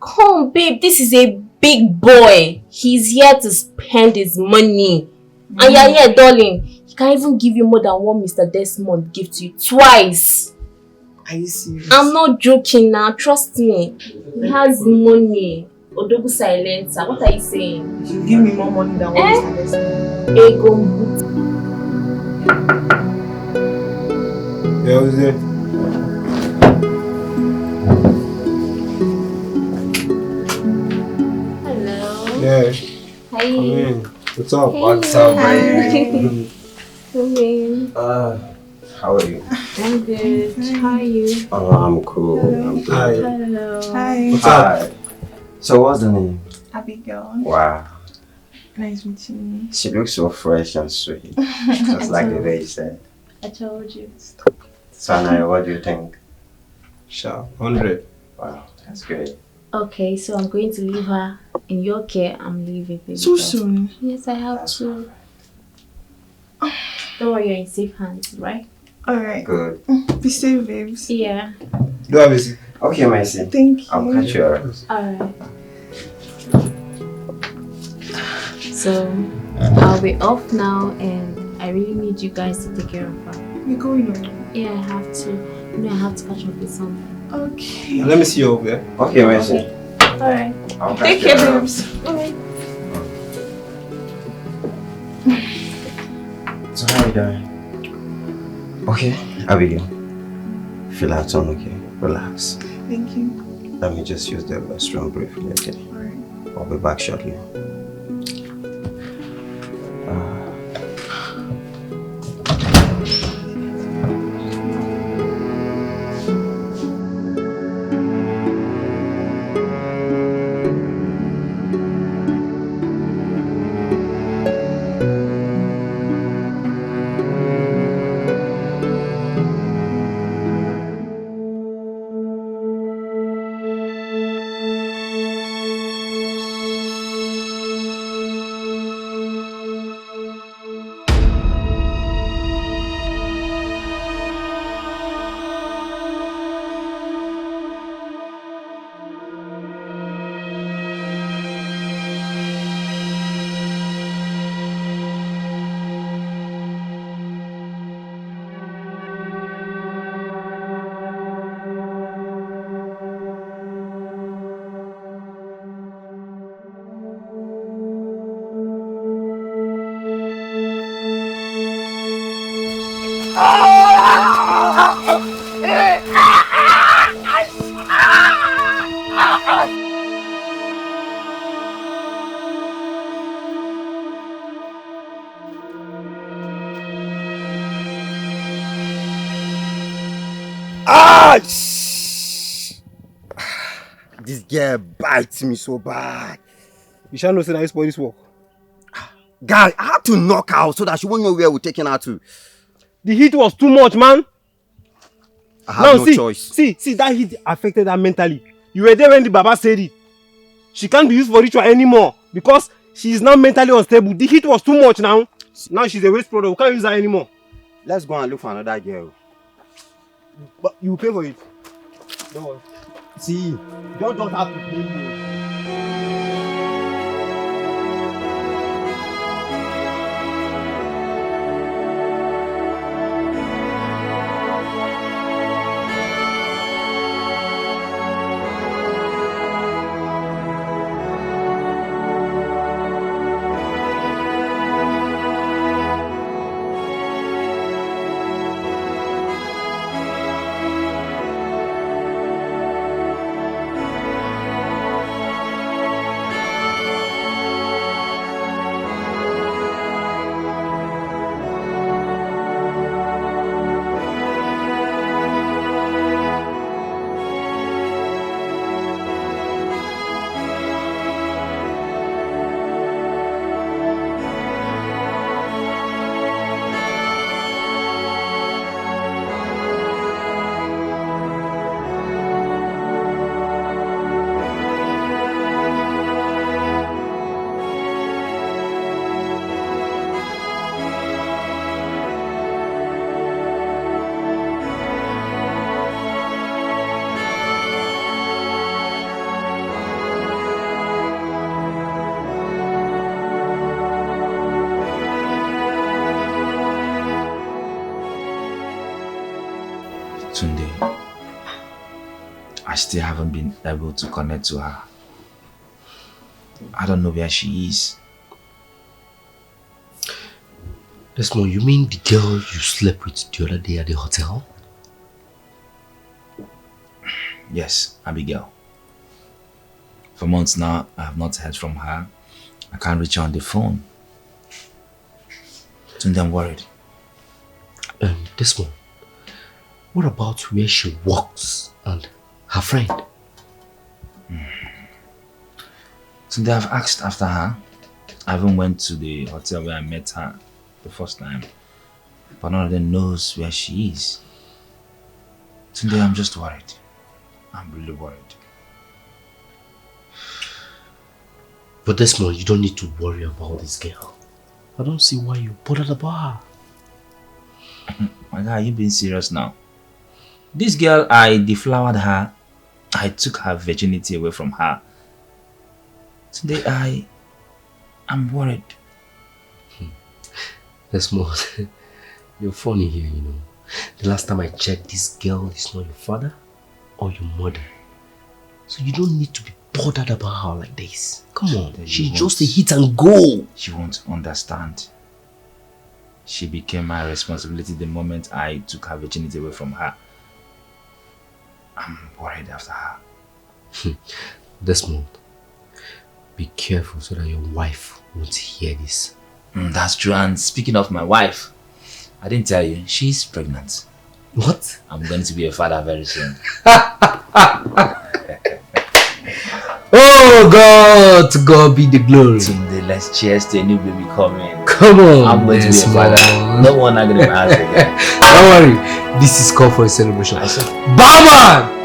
Come babe, this is a big boy. He's here to spend his money. And you're here, darling. He can even give you more than what Mr. Desmond gave to you. Twice. Are you serious? I'm not joking now. Trust me. He has money. Odogu silencer. What are you saying? You give me more money than what Mr. Desmond. Ego. Yeah, who's there? Hello. Yeah. Hi. Come in. What's up? Hey. What's up, baby? Come in. How are you? I'm good. How are you? Oh, I'm cool. I'm good. Hi. Hello. Hi. What's up? Hi. So what's the name? Abigail. Wow. Nice meeting you. She looks so fresh and sweet. Just like the way you said. I told you. So now, what do you think? Sure. 100. Wow, that's great. Okay, so I'm going to leave her in your care. I'm leaving. Baby So girl. soon? Yes, I have to. Don't worry, you're in safe hands, right? Alright. Good. Be safe, babes. Yeah. Do have a seat. Okay, my seat. Thank you. I'll catch you around. Alright. So, I'll be off now and I really need you guys to take care of her. You're going on? Yeah, I have to. You know, I have to catch up with something. Okay. Let me see you over there. Okay, my seat. Alright. I'll Take catch you care, around. babes. Alright. So how are you doing? Okay, Abigail. Feel at home, okay? Relax. Thank you. Let me just use the restroom briefly, okay? Alright. I'll be back shortly. This girl bites me so bad. You shall know say I spoil this work. Guy, I had to knock her out so that she won't know where we're taking her to. The heat was too much, man. I have no choice. See, that heat affected her mentally. You were there when the Baba said it. She can't be used for ritual anymore because she is now mentally unstable. The heat was too much now. Now she's a waste product. We can't use her anymore. Let's go and look for another girl. But you will pay for it. Don't worry. See, you don't just have to blame me. Tunde, I still haven't been able to connect to her. I don't know where she is. Desmond, you mean the girl you slept with the other day at the hotel? Yes, Abigail. For months now, I have not heard from her. I can't reach her on the phone. Tunde, I'm worried. Desmond, what about where she works and her friend? Tunde, I've asked after her. I even went to the hotel where I met her the first time. But none of them knows where she is. Tunde, I'm just worried. I'm really worried. But Desmond, you don't need to worry about this girl. I don't see why you bothered about her. My guy, are you being serious now? This girl, I deflowered her. I took her virginity away from her. Today, I'm worried. Desmond, you're funny here, you know. The last time I checked, this girl is not your father or your mother. So you don't need to be bothered about her like this. Come on, she's just a hit and go. She won't understand. She became my responsibility the moment I took her virginity away from her. I'm worried after her. Desmond, be careful so that your wife won't hear this. That's true. And speaking of my wife, I didn't tell you, she's pregnant. What? I'm going to be a father very soon. Oh God, to God be the glory. Today, let's cheers to a new baby coming. Come on, I'm going to be a father. No one agreed my house again. Don't worry, this is called for a celebration. I said, Barman!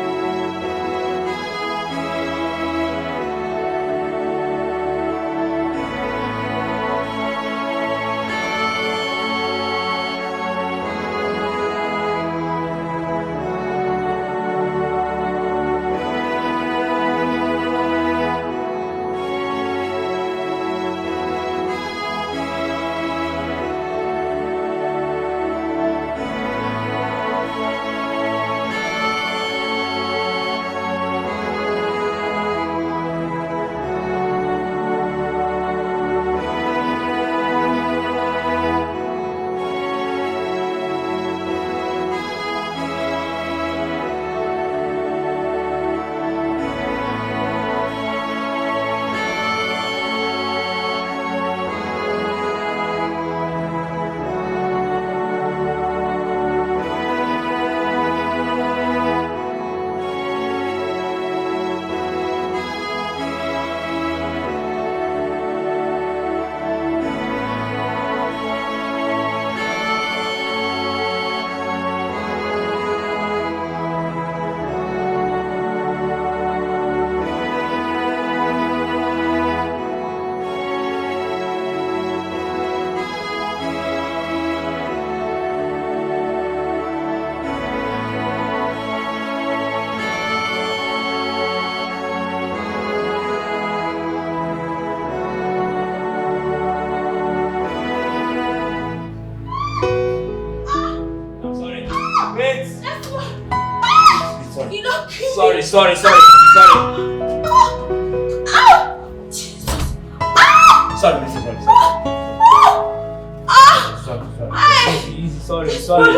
Sorry. Sorry,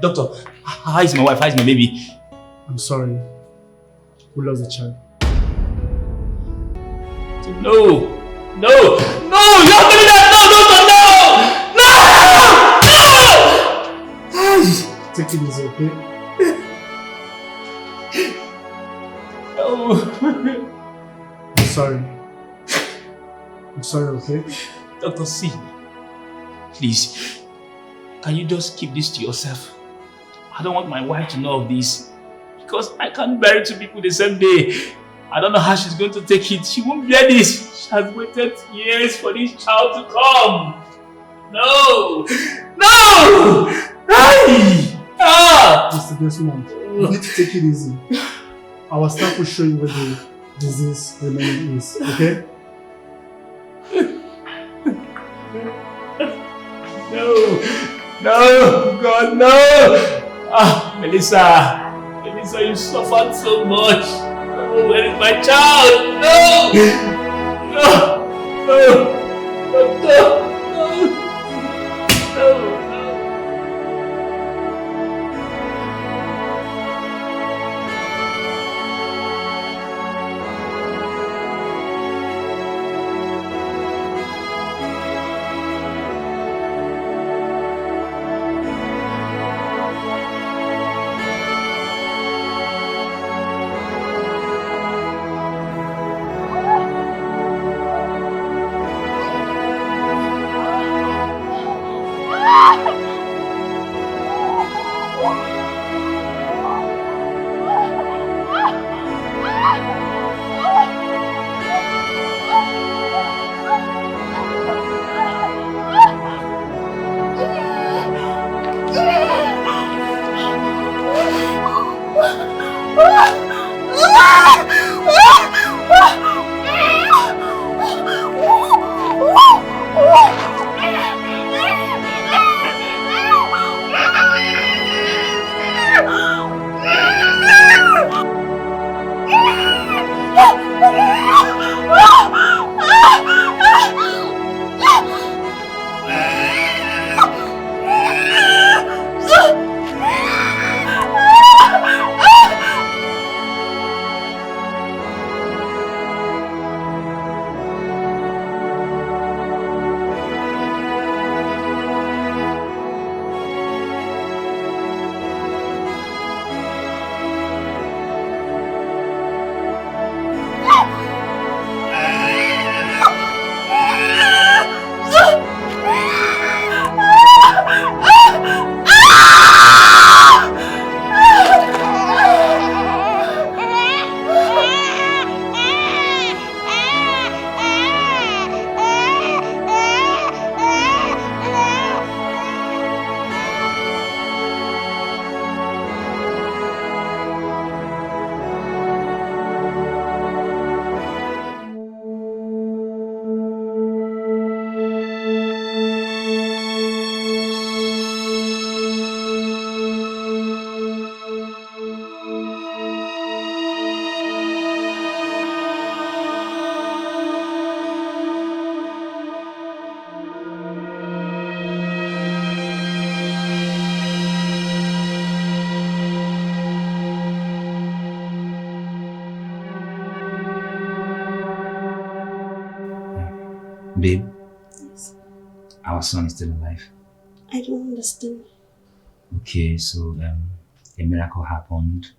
Doctor, how is my wife? How is my baby? I'm sorry. We lost the child. No! You're doing that! No! Take it easy, okay? No! I'm sorry, okay? Doctor, see. Please, can you just keep this to yourself? I don't want my wife to know of this. Because I can't bury two people the same day. I don't know how she's going to take it. She won't bear this. She has waited years for this child to come. No! Mr. Desmond, you need to take it easy. Our staff will show you where the disease remaining is, okay? No, God, no! Melissa, you suffered so much. Oh, where is my child? No! Babe, Yes. our son is still alive. I don't understand. Okay, so a miracle happened.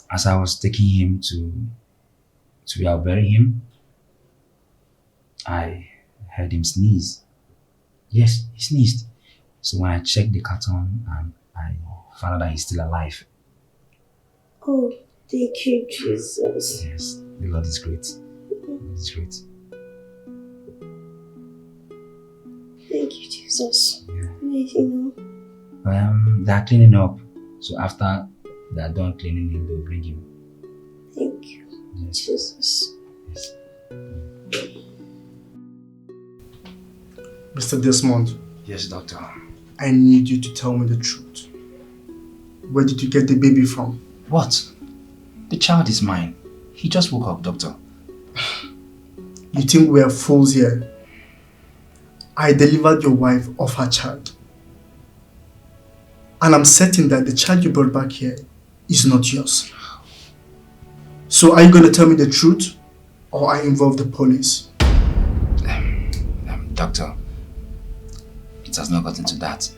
As I was taking him to bury him, I heard him sneeze. Yes, he sneezed. So when I checked the carton and I found out that he's still alive. Oh, thank you, Jesus. Yes, the Lord is great. The Lord is great. Thank you, Jesus. Yeah. Amazing, They are cleaning up. So after they are done cleaning him, they'll bring him. Thank you, Yes. Jesus. Yes. Mr. Desmond, Yes, doctor. I need you to tell me the truth. Where did you get the baby from? What? The child is mine. He just woke up, doctor. You think we are fools here? I delivered your wife of her child. And I'm certain that the child you brought back here is not yours. So are you going to tell me the truth or I involve the police? Doctor, it has not gotten to that.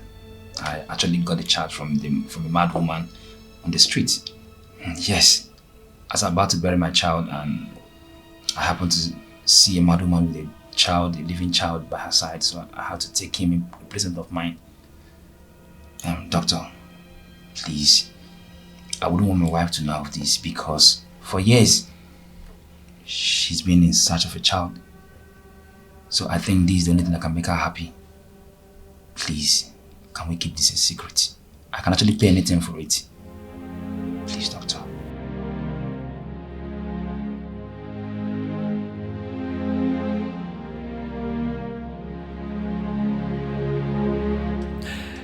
I actually got the child from a mad woman on the street. Yes, I was about to bury my child and I happened to see a mad woman with a living child by her side, so I had to take him in presence of mine. Doctor, please, I wouldn't want my wife to know of this because for years she's been in search of a child. So I think this is the only thing that can make her happy. Please, can we keep this a secret? I can actually pay anything for it. Please, doctor.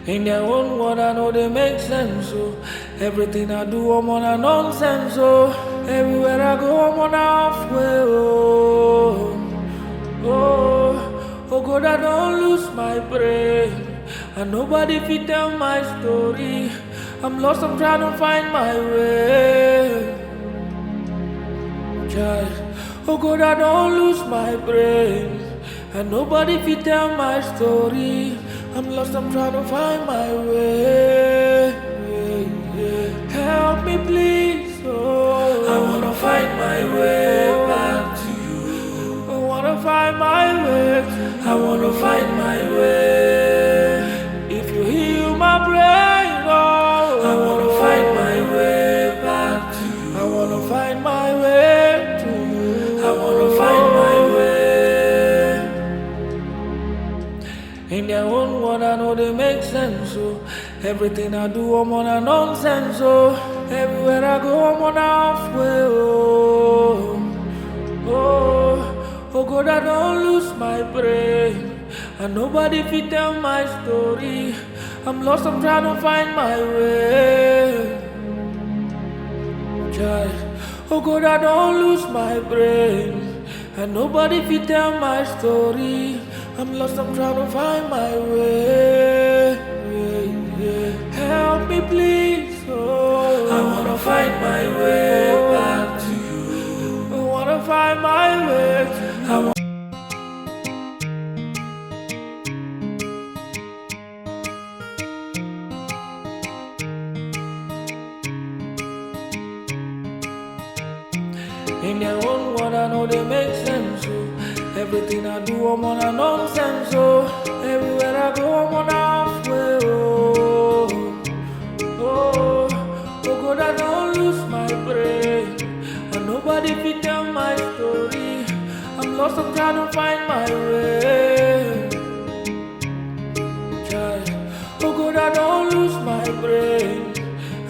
In their own word, I know they make sense, so everything I do, I'm on a nonsense, so everywhere I go, I'm on halfway, oh. Oh God, I don't lose my brain, and nobody fit tell my story. I'm lost, I'm trying to find my way. Child, oh God, I don't lose my brain, and nobody fit tell my story. I'm lost, I'm trying to find my way. Help me please, oh. I wanna find my way back to you. I wanna find my way. I wanna find my way. If you heal my brain, oh. I wanna find my way back to you. I wanna find my way to you. I wanna find my way. In their own word, I know they make sense, so everything I do, I'm on a nonsense, so everywhere I go, I'm on halfway, oh. Oh God, I don't lose my brain, and nobody fit tell my story. I'm lost, I'm trying to find my way. Child, oh God, I don't lose my brain, and nobody fit tell my story. I'm lost, I'm trying to find my way. Help me please, oh. I wanna find my way back to you. I wanna find my way. I wanna in their own word, I know they make sense, so everything I do, I'm on a nonsense, so everywhere I go, I'm on halfway, oh. Oh God, I don't lose my brain, and nobody fit tell my story. I'm lost, I'm trying to find my way. Child, oh God, I don't lose my brain,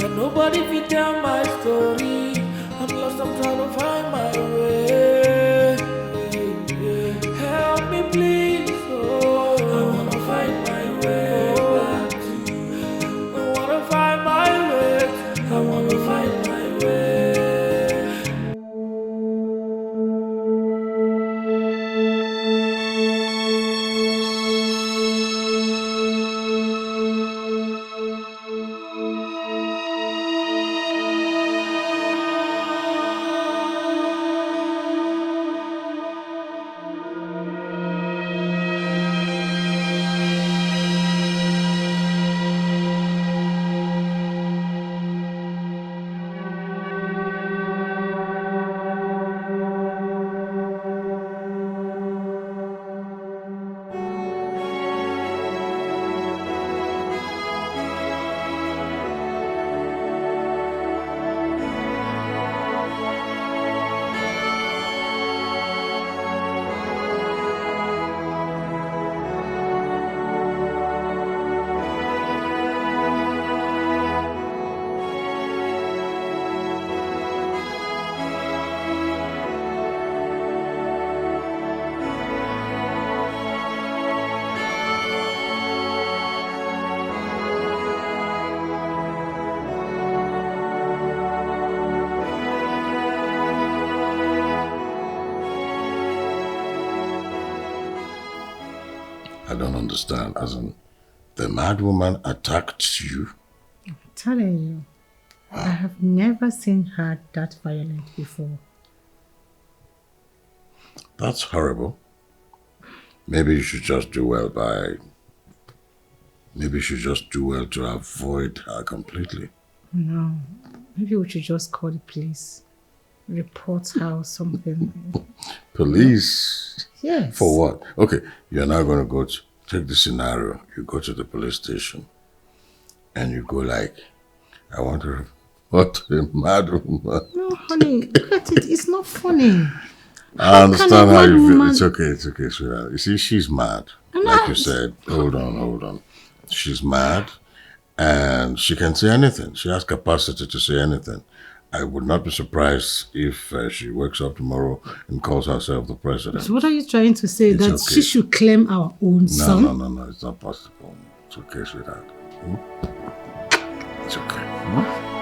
and nobody fit tell my story. I'm lost, I'm trying to find my way. Help me please, oh. I wanna find my way back to you. I wanna find my way. I wanna find my way. don't understand. As in, the mad woman attacked you? I'm telling you, I have never seen her that violent before. That's horrible. Maybe you should just do well to avoid her completely. No, maybe we should just call the police. Report her or something. Police? Yes. For what? Okay, you're now going to go to, take the scenario. You go to the police station and you go like, I want to report a mad woman. No, honey, look at it. It's not funny. I understand how you feel. It's okay, sweetheart. You see, she's mad. Like you said, hold on. She's mad and she can say anything. She has capacity to say anything. I would not be surprised if she wakes up tomorrow and calls herself the president. So what are you trying to say? It's that okay. she should claim our own son? No, it's not possible. It's okay, sweetheart. It's okay.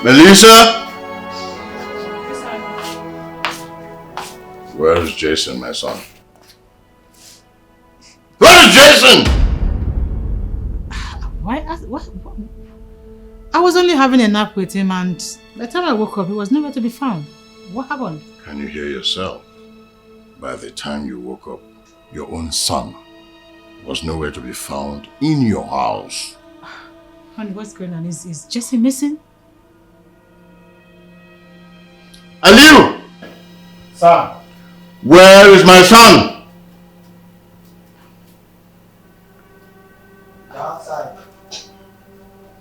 Melissa? Where is Jason, my son? Where is Jason? Why? What? I was only having a nap with him and by the time I woke up, he was nowhere to be found. What happened? Can you hear yourself? By the time you woke up, your own son was nowhere to be found in your house. Honey, what's going on? Is Jesse missing? Aliu! Sir. Where is my son? Outside.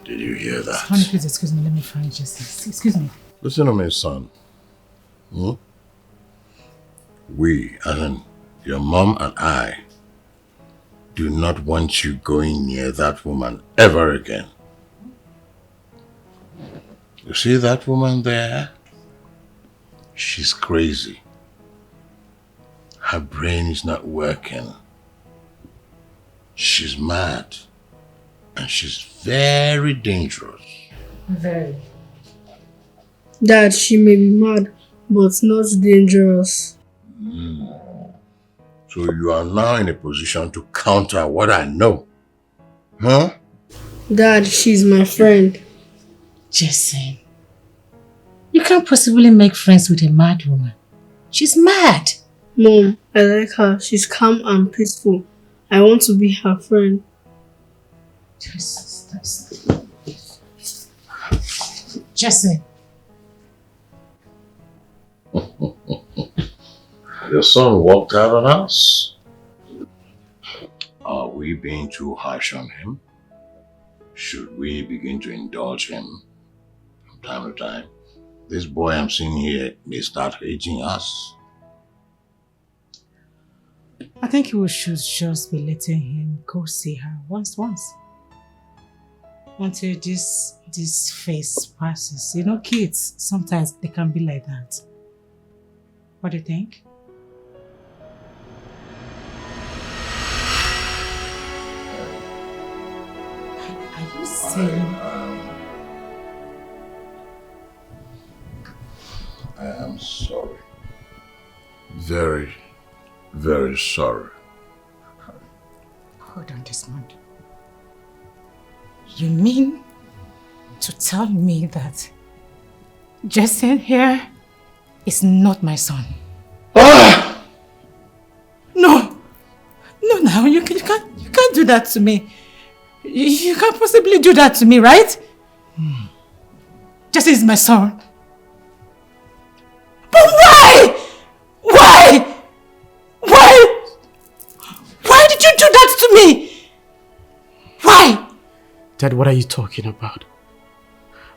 Did you hear that? Honey, please excuse me. Let me find Jesse. Excuse me. Listen to me, son. We, as in your mom and I, do not want you going near that woman ever again. You see that woman there? She's crazy. Her brain is not working. She's mad. And she's very dangerous. Very. Dad, she may be mad, but not dangerous. So you are now in a position to counter what I know. Huh? Dad, she's my friend. Jason, you can't possibly make friends with a mad woman. She's mad. Mom, I like her. She's calm and peaceful. I want to be her friend. Jason. Your son walked out on us. Are we being too harsh on him? Should we begin to indulge him from time to time? This boy I'm seeing here may start hating us. I think we should just be letting him go see her once. Until this phase passes. You know, kids, sometimes they can be like that. What do you think? Are you saying? I am sorry. Very, very sorry. Hold on, Desmond. You mean to tell me that Jason here is not my son? Ah! No, now you can't do that to me. You can't possibly do that to me, right? Jason is my son. But why? Why did you do that to me? Why? Dad, what are you talking about?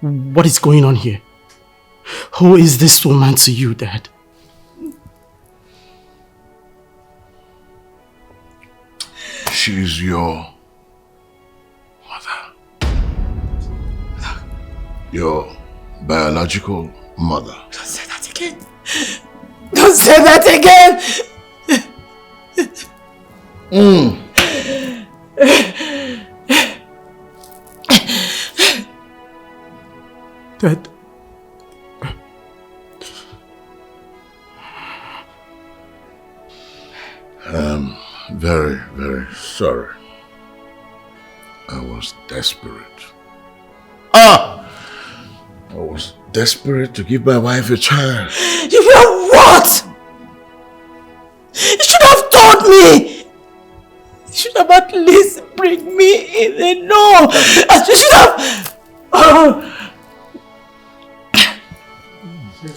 What is going on here? Who is this woman to you, Dad? She's your mother. Your biological mother. Don't say that again. Don't say that again. Dad. I'm very, very sorry. I was desperate. I was desperate to give my wife a child. You were what? You should have told me. You should have at least bring me in a no. You should have. Oh.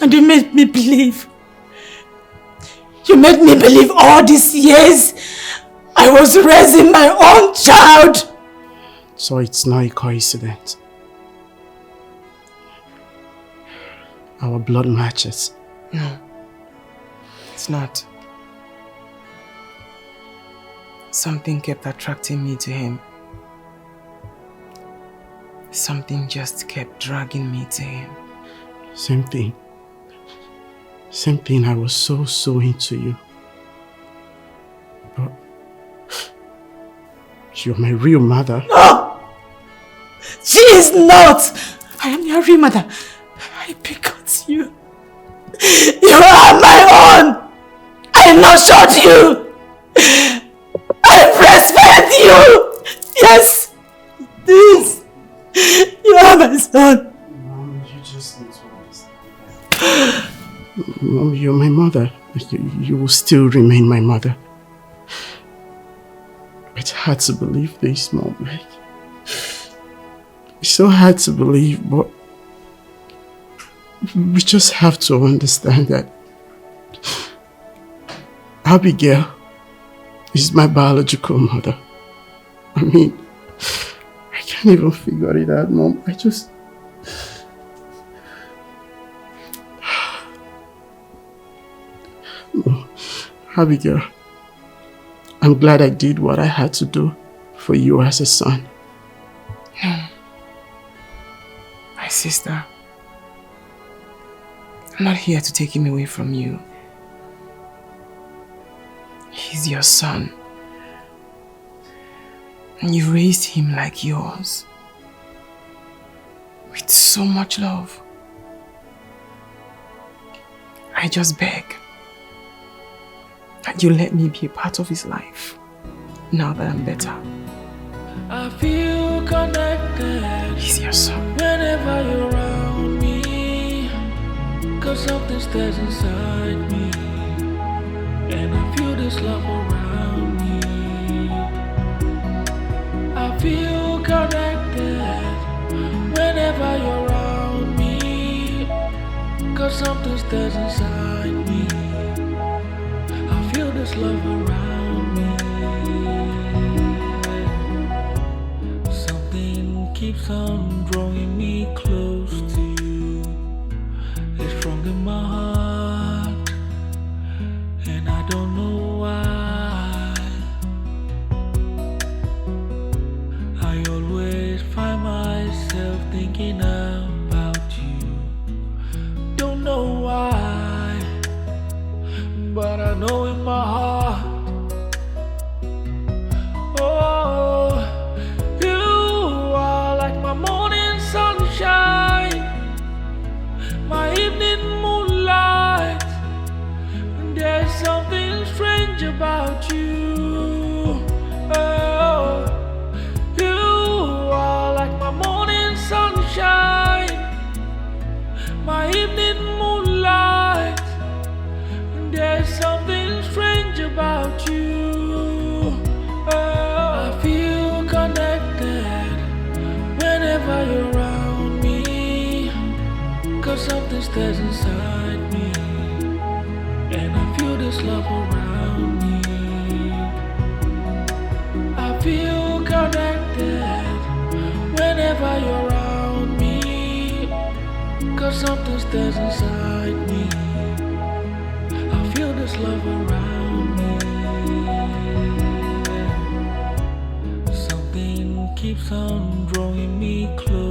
And you made me believe. You made me believe all these years I was raising my own child. So it's not a coincidence. Our blood matches. No, it's not. Something kept attracting me to him. Something just kept dragging me to him. Same thing. Same thing, I was so into you. But you're my real mother. No! She is not! I am your real mother. I begot you. You are my own! I nurtured you! I breastfed you! Yes! This! You are my son! Mom, you just need to understand. Mom, you're my mother. You will still remain my mother. It's hard to believe this, Mom. It's so hard to believe, but we just have to understand that Abigail is my biological mother. I mean, I can't even figure it out, Mom. Oh, Abigail, I'm glad I did what I had to do for you as a son. No. My sister. I'm not here to take him away from you. He's your son. And you raised him like yours. With so much love. I just beg that you let me be a part of his life. Now that I'm better. I feel connected. He's your son. Whenever you're around me, 'cause something stays inside me, and I feel this love around me. I feel connected. Whenever you're around me, 'cause something stays inside me. I feel this love around me. Something keeps on drawing me close to you. It's strong in my heart, and I don't know why. I always find myself thinking about you. Don't know why, but I know in my heart. Oh, you are like my morning sunshine, my evening moonlight. There's something strange about you. Oh, you are like my morning sunshine, my evening moonlight. There's something strange about you. Oh, I feel connected whenever you're around me, 'cause something stays inside me, and I feel this love around me. I feel connected something stirs inside me. I feel this love around me. Something keeps on drawing me close.